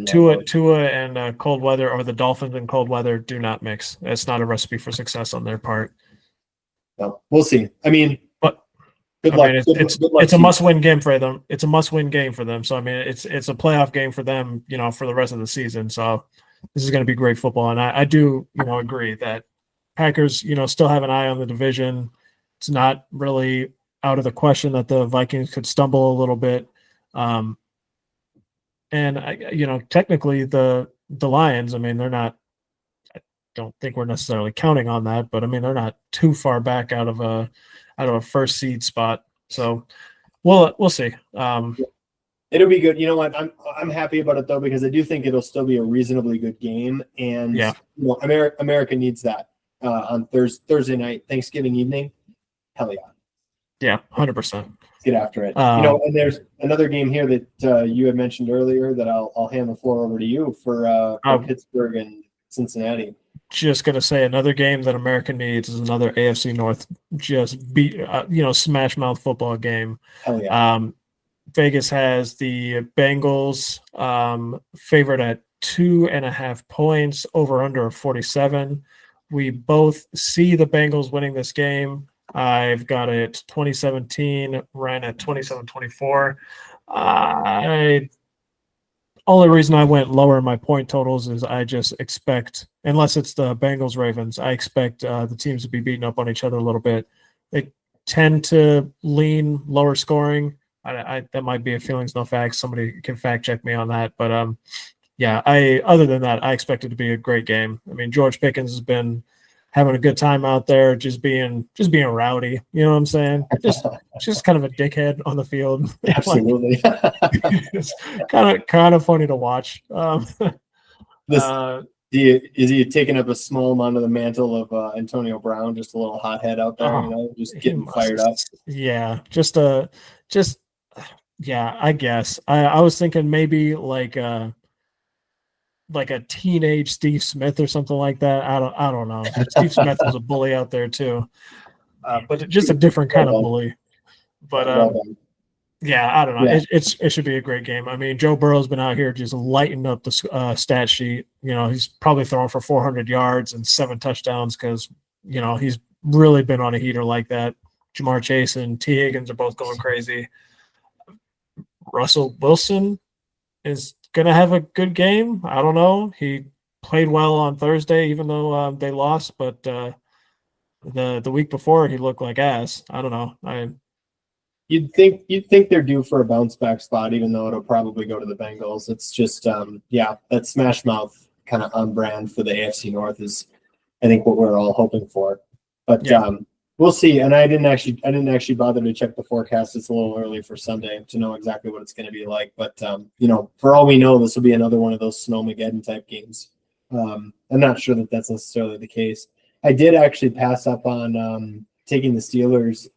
Tua and cold weather, or the Dolphins and cold weather, do not mix. It's not a recipe for success on their part. No, we'll see. But good luck. It's a must-win game for them. It's a must-win game for them. So it's a playoff game for them, for the rest of the season. So this is going to be great football, and I do, agree that Packers, still have an eye on the division. It's not really out of the question that the Vikings could stumble a little bit. And technically the Lions, they're not. I don't think we're necessarily counting on that, but they're not too far back out of a first seed spot. So we'll see. It'll be good. You know what? I'm happy about it though, because I do think it'll still be a reasonably good game, and America needs that on Thursday night, Thanksgiving evening. Hell yeah. Yeah, 100%. Get after it. And there's another game here that you had mentioned earlier that I'll hand the floor over to you for Pittsburgh and Cincinnati. Just gonna say another game that America needs is another AFC North just beat smash mouth football game. Hell yeah. Vegas has the Bengals favored at 2.5 points, over under 47. We both see the Bengals winning this game. I've got it 2017, ran at 27-24. Only reason I went lower in my point totals is I just expect, unless it's the Bengals Ravens, I expect the teams to be beating up on each other a little bit. They tend to lean lower scoring. That might be a feelings, no facts. Somebody can fact check me on that. But other than that, I expect it to be a great game. George Pickens has been having a good time out there, just being rowdy. You know what I'm saying? Just kind of a dickhead on the field. Absolutely. It's kind of funny to watch. Is he taking up a small amount of the mantle of Antonio Brown? Just a little hothead out there, just getting fired up. Yeah, I guess. I was thinking maybe like a teenage Steve Smith or something like that. I don't know. Steve Smith was a bully out there too, but just a different kind of bully. But I don't know. It should be a great game. Joe Burrow's been out here just lighting up the stat sheet. He's probably throwing for 400 yards and 7 touchdowns because he's really been on a heater like that. Jamar Chase and T. Higgins are both going crazy. Russell Wilson is going to have a good game. I don't know. He played well on Thursday, even though they lost. But the week before, he looked like ass. I don't know. You'd think they're due for a bounce back spot, even though it'll probably go to the Bengals. It's just that smash mouth kind of on brand for the AFC North is, I think, what we're all hoping for. But we'll see. And I didn't actually bother to check the forecast. It's a little early for Sunday to know exactly what it's going to be like. But for all we know, this will be another one of those Snowmageddon type games. I'm not sure that that's necessarily the case. I did actually pass up on taking the Steelers.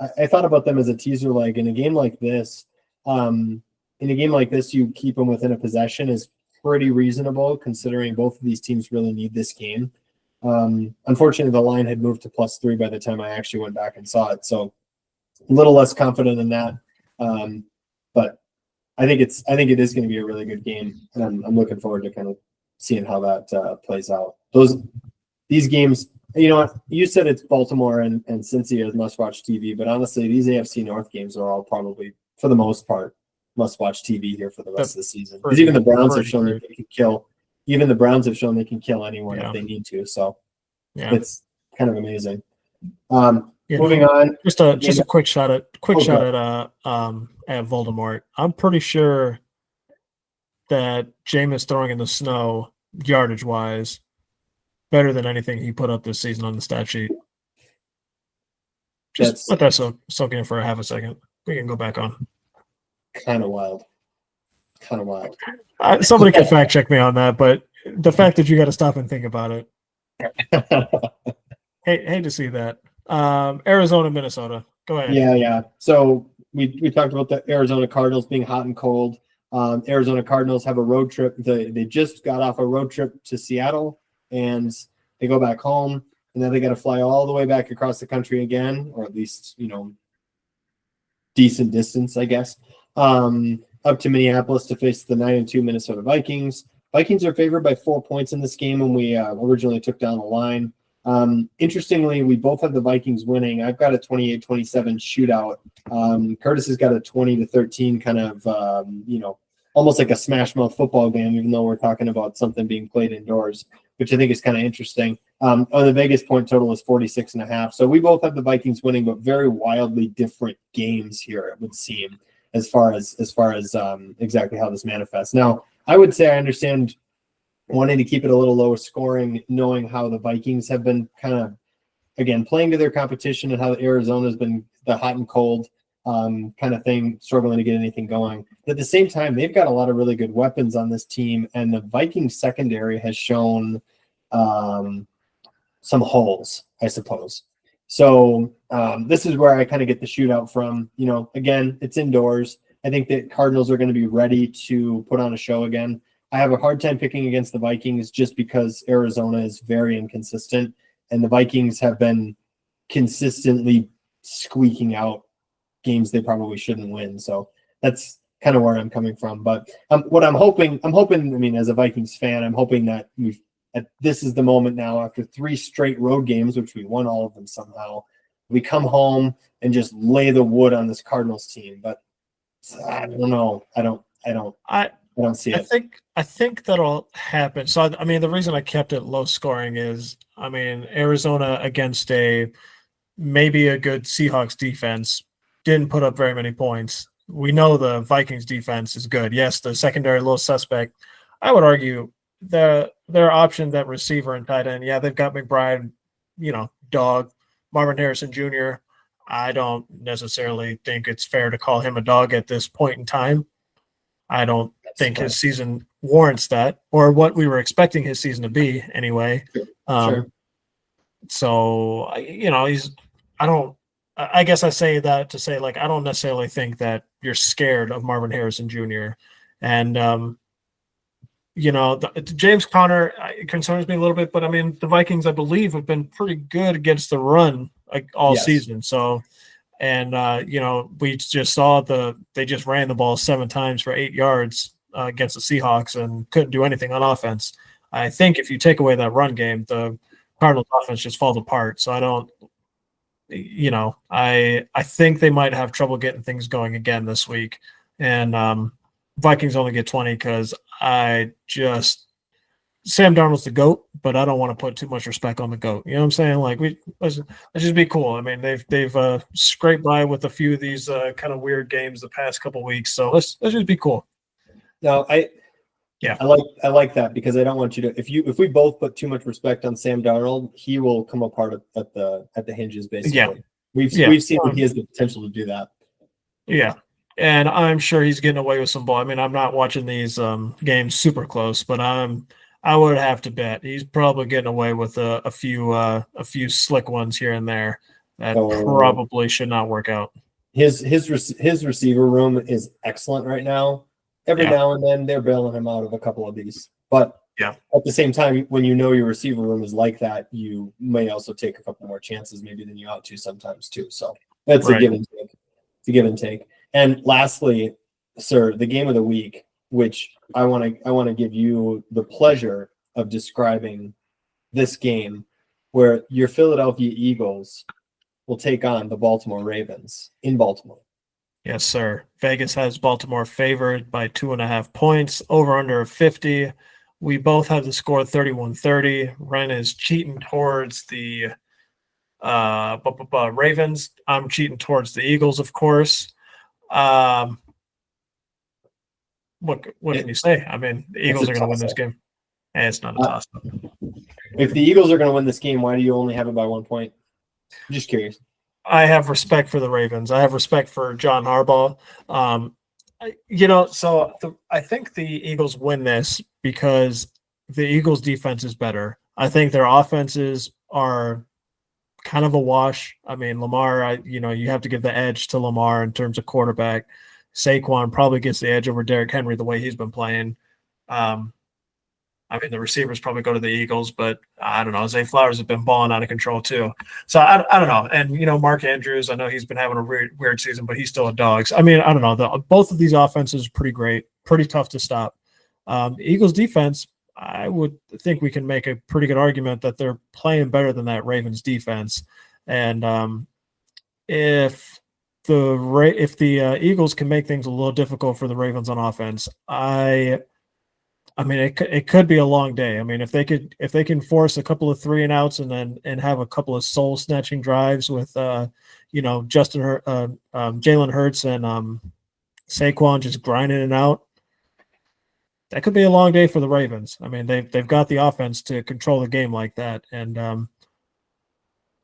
I thought about them as a teaser leg in a game like this. You keep them within a possession is pretty reasonable, considering both of these teams really need this game. Unfortunately, the line had moved to +3 by the time I actually went back and saw it, so a little less confident in that. But I think it is going to be a really good game, and I'm looking forward to kind of seeing how that plays out. These games, you said it's Baltimore and Cincy as must-watch TV, but honestly, these AFC North games are all probably, for the most part, must-watch TV here for the rest of the season. Because Pretty- even the Browns have pretty shown great. that they can kill. Even the Browns have shown they can kill anyone Yeah. if they need to. So Yeah. it's kind of amazing. You Moving know, on. just a quick shot at God. at Voldemort. I'm pretty sure that Jameis throwing in the snow, yardage wise, better than anything he put up this season on the stat sheet. Just let that soak in for a half a second. We can go back on. Kind of wild. Kind of wild. Somebody can fact check me on that, but the fact that you got to stop and think about it. Hate to see that. Arizona, Minnesota. Go ahead. Yeah. So we talked about the Arizona Cardinals being hot and cold. Arizona Cardinals have a road trip. They just got off a road trip to Seattle, and they go back home, and then they got to fly all the way back across the country again, or at least, decent distance, I guess, up to Minneapolis to face the 9-2 Minnesota Vikings. Vikings are favored by 4 points in this game when we originally took down the line. Interestingly, we both have the Vikings winning. I've got a 28-27 shootout. Kurtis has got a 20-13 kind of, almost like a smash mouth football game, even though we're talking about something being played indoors, which I think is kind of interesting. The Vegas point total is 46.5. So we both have the Vikings winning, but very wildly different games here, it would seem, as far as exactly how this manifests. Now, I would say I understand wanting to keep it a little lower scoring, knowing how the Vikings have been kind of, again, playing to their competition and how Arizona's been the hot and cold kind of thing, struggling to get anything going. But at the same time, they've got a lot of really good weapons on this team, and the Vikings secondary has shown some holes, I suppose. So this is where I kind of get the shootout from. Again, it's indoors. I think that Cardinals are going to be ready to put on a show again. I have a hard time picking against the Vikings just because Arizona is very inconsistent, and the Vikings have been consistently squeaking out games they probably shouldn't win. So that's kind of where I'm coming from. But what I'm hoping, as a Vikings fan, I'm hoping that this is the moment now after 3 straight road games, which we won all of them somehow. We come home and just lay the wood on this Cardinals team. But I don't know. I don't see it. I think that'll happen. So, the reason I kept it low scoring is, Arizona against maybe a good Seahawks defense didn't put up very many points. We know the Vikings defense is good. Yes, the secondary a little suspect. I would argue their option, that receiver and tight end, they've got McBride, dog, Marvin Harrison Jr. I don't necessarily think it's fair to call him a dog at this point in time. I don't think his season warrants that, or what we were expecting his season to be anyway. Sure. So, I guess I say that to say, I don't necessarily think that you're scared of Marvin Harrison Jr. And, James Conner concerns me a little bit, but the Vikings, I believe, have been pretty good against the run all season. So, and, we just saw they just ran the ball 7 times for 8 yards against the Seahawks and couldn't do anything on offense. I think if you take away that run game, the Cardinals offense just falls apart. So I don't, I think they might have trouble getting things going again this week. And Vikings only get 20 because Sam Darnold's the GOAT, but I don't want to put too much respect on the GOAT. You know what I'm saying? Let's just be cool. They've scraped by with a few of these kind of weird games the past couple weeks. So let's just be cool. No, I like that, because I don't want you to. If we both put too much respect on Sam Darnold, he will come apart at the hinges. Basically, we've seen that he has the potential to do that. Yeah, and I'm sure he's getting away with some ball. I'm not watching these games super close, but I would have to bet he's probably getting away with a few slick ones here and there that probably should not work out. His receiver room is excellent right now. Every now and then they're bailing him out of a couple of these, but at the same time, when your receiver room is like that, you may also take a couple more chances maybe than you ought to sometimes too. So that's a give and take. It's a give and take. And lastly, sir, the game of the week, which I want to give you the pleasure of describing this game, where your Philadelphia Eagles will take on the Baltimore Ravens in Baltimore. Yes, sir. Vegas has Baltimore favored by 2.5 points, over under 50. We both have the score 31-30. Ren is cheating towards the Ravens. I'm cheating towards the Eagles, of course. Um, what can you say? I mean, the It's Eagles a are going to win this toss-up. game. And it's not a toss-up. If the Eagles are going to win this game, why do you only have it by 1 point? I'm just curious. I have respect for the Ravens. I have respect for John Harbaugh. I think the Eagles win this because the Eagles' defense is better. I think their offenses are kind of a wash. I mean, Lamar, you have to give the edge to Lamar in terms of quarterback. Saquon probably gets the edge over Derrick Henry the way he's been playing. I mean, the receivers probably go to the Eagles, but I don't know. Zay Flowers has been balling out of control too. So I don't know. And, Mark Andrews, I know he's been having a weird season, but he's still a dog. So, I mean, I don't know. Both of these offenses are pretty great, pretty tough to stop. The Eagles defense, I would think we can make a pretty good argument that they're playing better than that Ravens defense. And if the Eagles can make things a little difficult for the Ravens on offense, I mean, it could be a long day. I mean, if they can force a couple of 3-and-outs and have a couple of soul snatching drives with Jalen Hurts and Saquon just grinding it out, that could be a long day for the Ravens. I mean, they've got the offense to control the game like that, and I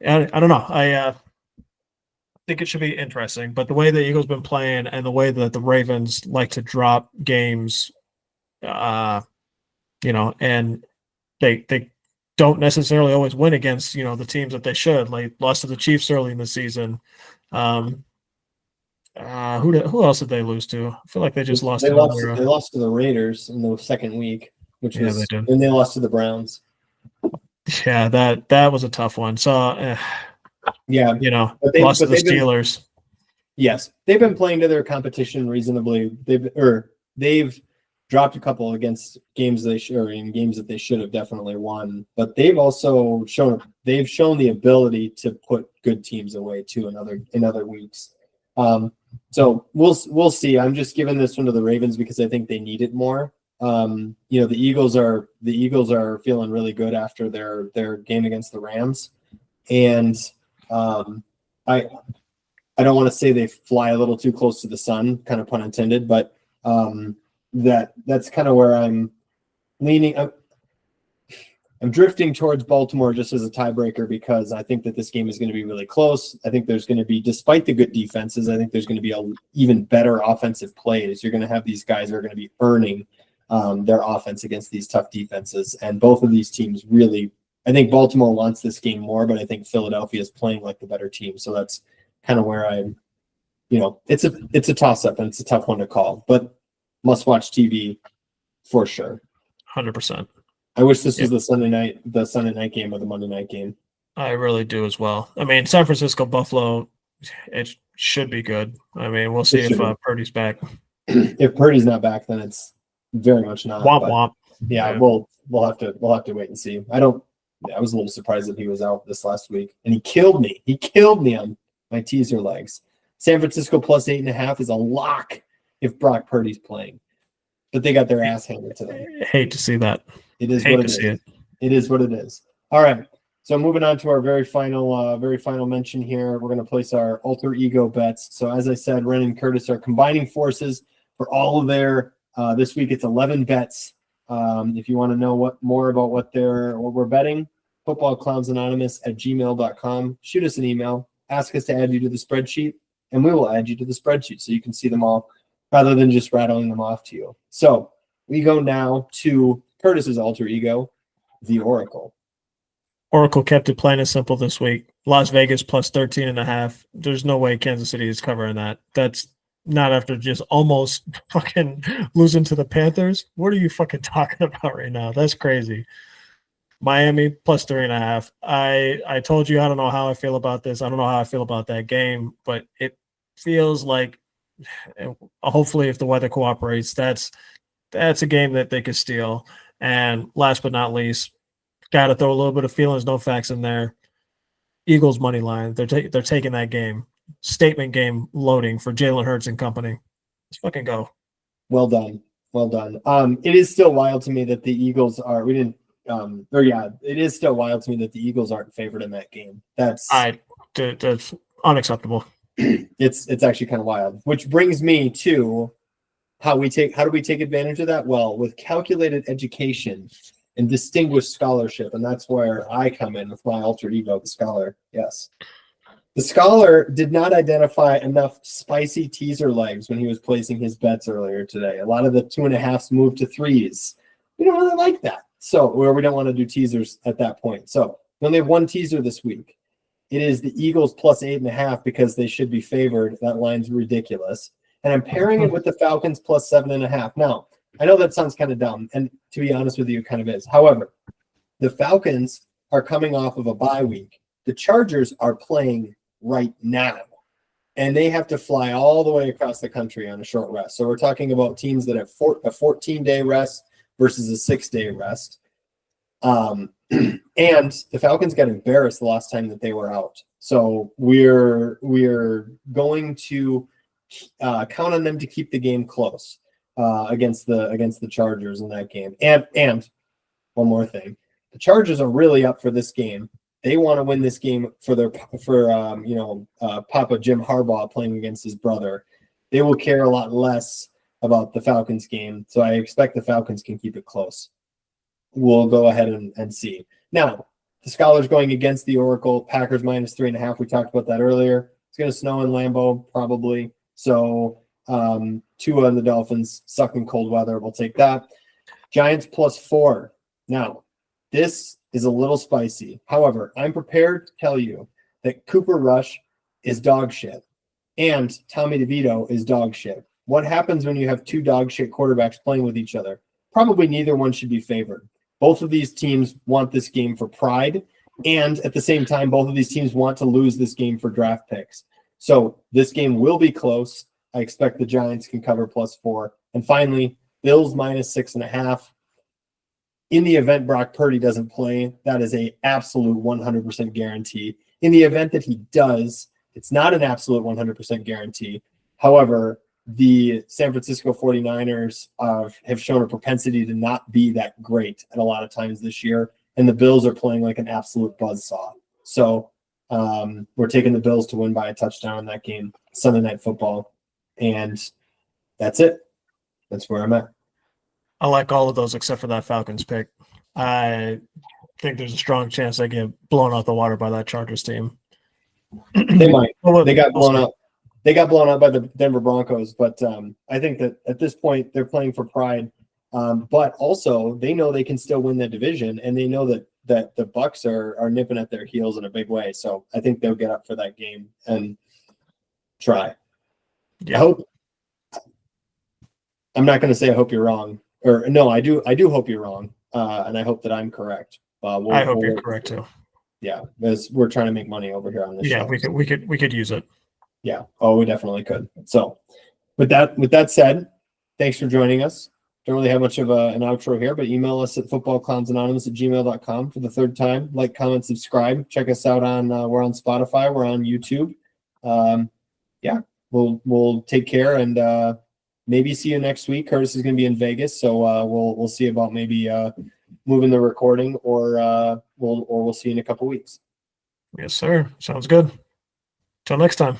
don't know. I think it should be interesting, but the way the Eagles been playing and the way that the Ravens like to drop games. And they don't necessarily always win against, the teams that they should. Like lost to the Chiefs early in the season. Who else did they lose to? I feel like they just lost. They lost to the Raiders in the second week, and they lost to the Browns. Yeah, that was a tough one. So, lost to the Steelers. Yes, they've been playing to their competition reasonably. They've dropped a couple against games that they should have definitely won, but they've also shown the ability to put good teams away too in other weeks. So we'll see. I'm just giving this one to the Ravens because I think they need it more. The Eagles are feeling really good after their game against the Rams, and I don't want to say they fly a little too close to the sun, kind of pun intended, but that's kind of where I'm leaning. I'm drifting towards Baltimore just as a tiebreaker because I think that this game is going to be really close. I think there's going to be, despite the good defenses, I think there's going to be an even better offensive plays. You're going to have these guys who are going to be earning their offense against these tough defenses. And both of these teams really, I think Baltimore wants this game more, but I think Philadelphia is playing like the better team. So that's kind of where I'm, it's a toss-up and it's a tough one to call, but must-watch TV for sure. 100%. I wish this was the Sunday night game or the Monday night game. I really do as well. I mean, San Francisco, Buffalo, it should be good. I mean, we'll see if Purdy's back. If Purdy's not back, then it's very much not. Womp womp. Yeah, we'll have to wait and see. I was a little surprised that he was out this last week, and he killed me. He killed me on my teaser legs. San Francisco plus 8.5 is a lock if Brock Purdy's playing, but they got their ass handed to them. Hate to see that. It is what it is. It is what it is. All right. So moving on to our very final mention here, we're going to place our alter ego bets. So as I said, Ren and Kurtis are combining forces for all of their. This week it's 11 bets. If you want to know more about what we're betting, footballclownsanonymous@gmail.com. Shoot us an email. Ask us to add you to the spreadsheet, and we will add you to the spreadsheet so you can see them all rather than just rattling them off to you. So we go now to Kurtis's alter ego, the Oracle. Oracle kept it plain and simple this week. Las Vegas plus 13.5. There's no way Kansas City is covering that. That's not after just almost fucking losing to the Panthers. What are you fucking talking about right now? That's crazy. Miami plus 3.5. I told you I don't know how I feel about this. I don't know how I feel about that game, but it feels like hopefully if the weather cooperates, that's a game that they could steal. And last but not least, got to throw a little bit of feelings, no facts in there. Eagles money line. They're taking that game. statement game loading for Jalen Hurts and company. Let's fucking go. Well done. Well done. It is still wild to me that the Eagles are. It is still wild to me that the Eagles aren't favored in that game. That's unacceptable. It's actually kind of wild. Which brings me to how do we take advantage of that? Well, with calculated education and distinguished scholarship, and that's where I come in with my alter ego, the scholar. Yes. The scholar did not identify enough spicy teaser legs when he was placing his bets earlier today. A lot of the 2.5s moved to 3s. We don't really like that. So, or we don't want to do teasers at that point. So, we only have one teaser this week. It is the Eagles plus 8.5 because they should be favored. That line's ridiculous. And I'm pairing it with the Falcons plus 7.5. Now, I know that sounds kind of dumb, and to be honest with you, it kind of is. However, the Falcons are coming off of a bye week. The Chargers are playing right now, and they have to fly all the way across the country on a short rest. So we're talking about teams that have a 14-day rest versus a 6-day rest. And the Falcons got embarrassed the last time that they were out. So we're going to count on them to keep the game close against the Chargers in that game. And one more thing, the Chargers are really up for this game. They want to win this game for Papa Jim Harbaugh playing against his brother. They will care a lot less about the Falcons game, so I expect the Falcons can keep it close. We'll go ahead and see. Now, the Scholars going against the Oracle, Packers minus 3.5. We talked about that earlier. It's going to snow in Lambeau, probably. So Tua and the Dolphins suck in cold weather. We'll take that. Giants plus 4. Now, this is a little spicy. However, I'm prepared to tell you that Cooper Rush is dog shit and Tommy DeVito is dog shit. What happens when you have two dog shit quarterbacks playing with each other? Probably neither one should be favored. Both of these teams want this game for pride, and at the same time, both of these teams want to lose this game for draft picks. So this game will be close. I expect the Giants can cover plus 4. And finally, Bills minus 6.5. In the event Brock Purdy doesn't play, that is an absolute 100% guarantee. In the event that he does, it's not an absolute 100% guarantee. However, the San Francisco 49ers have shown a propensity to not be that great at a lot of times this year, and the Bills are playing like an absolute buzzsaw. So we're taking the Bills to win by a touchdown in that game, Sunday Night Football, and that's it. That's where I'm at. I like all of those except for that Falcons pick. I think there's a strong chance they get blown out the water by that Chargers team. They might. They got blown out. They got blown out by the Denver Broncos, but I think that at this point they're playing for pride. But also they know they can still win the division, and they know that the Bucs are nipping at their heels in a big way. So I think they'll get up for that game and try. Yeah. I'm not going to say I hope you're wrong, or no, I do hope you're wrong, and I hope that I'm correct. I hope you're correct too. Yeah, because we're trying to make money over here on this show. Yeah, we could use it. Yeah. Oh, we definitely could. So with that said, thanks for joining us. Don't really have much of an outro here, but email us at footballclownsanonymous@gmail.com for the third time. Like, comment, subscribe. Check us out on we're on Spotify, we're on YouTube. Yeah, we'll take care and maybe see you next week. Kurtis is going to be in Vegas, so we'll see about maybe moving the recording, or we'll see you in a couple weeks. Yes, sir. Sounds good. Till next time.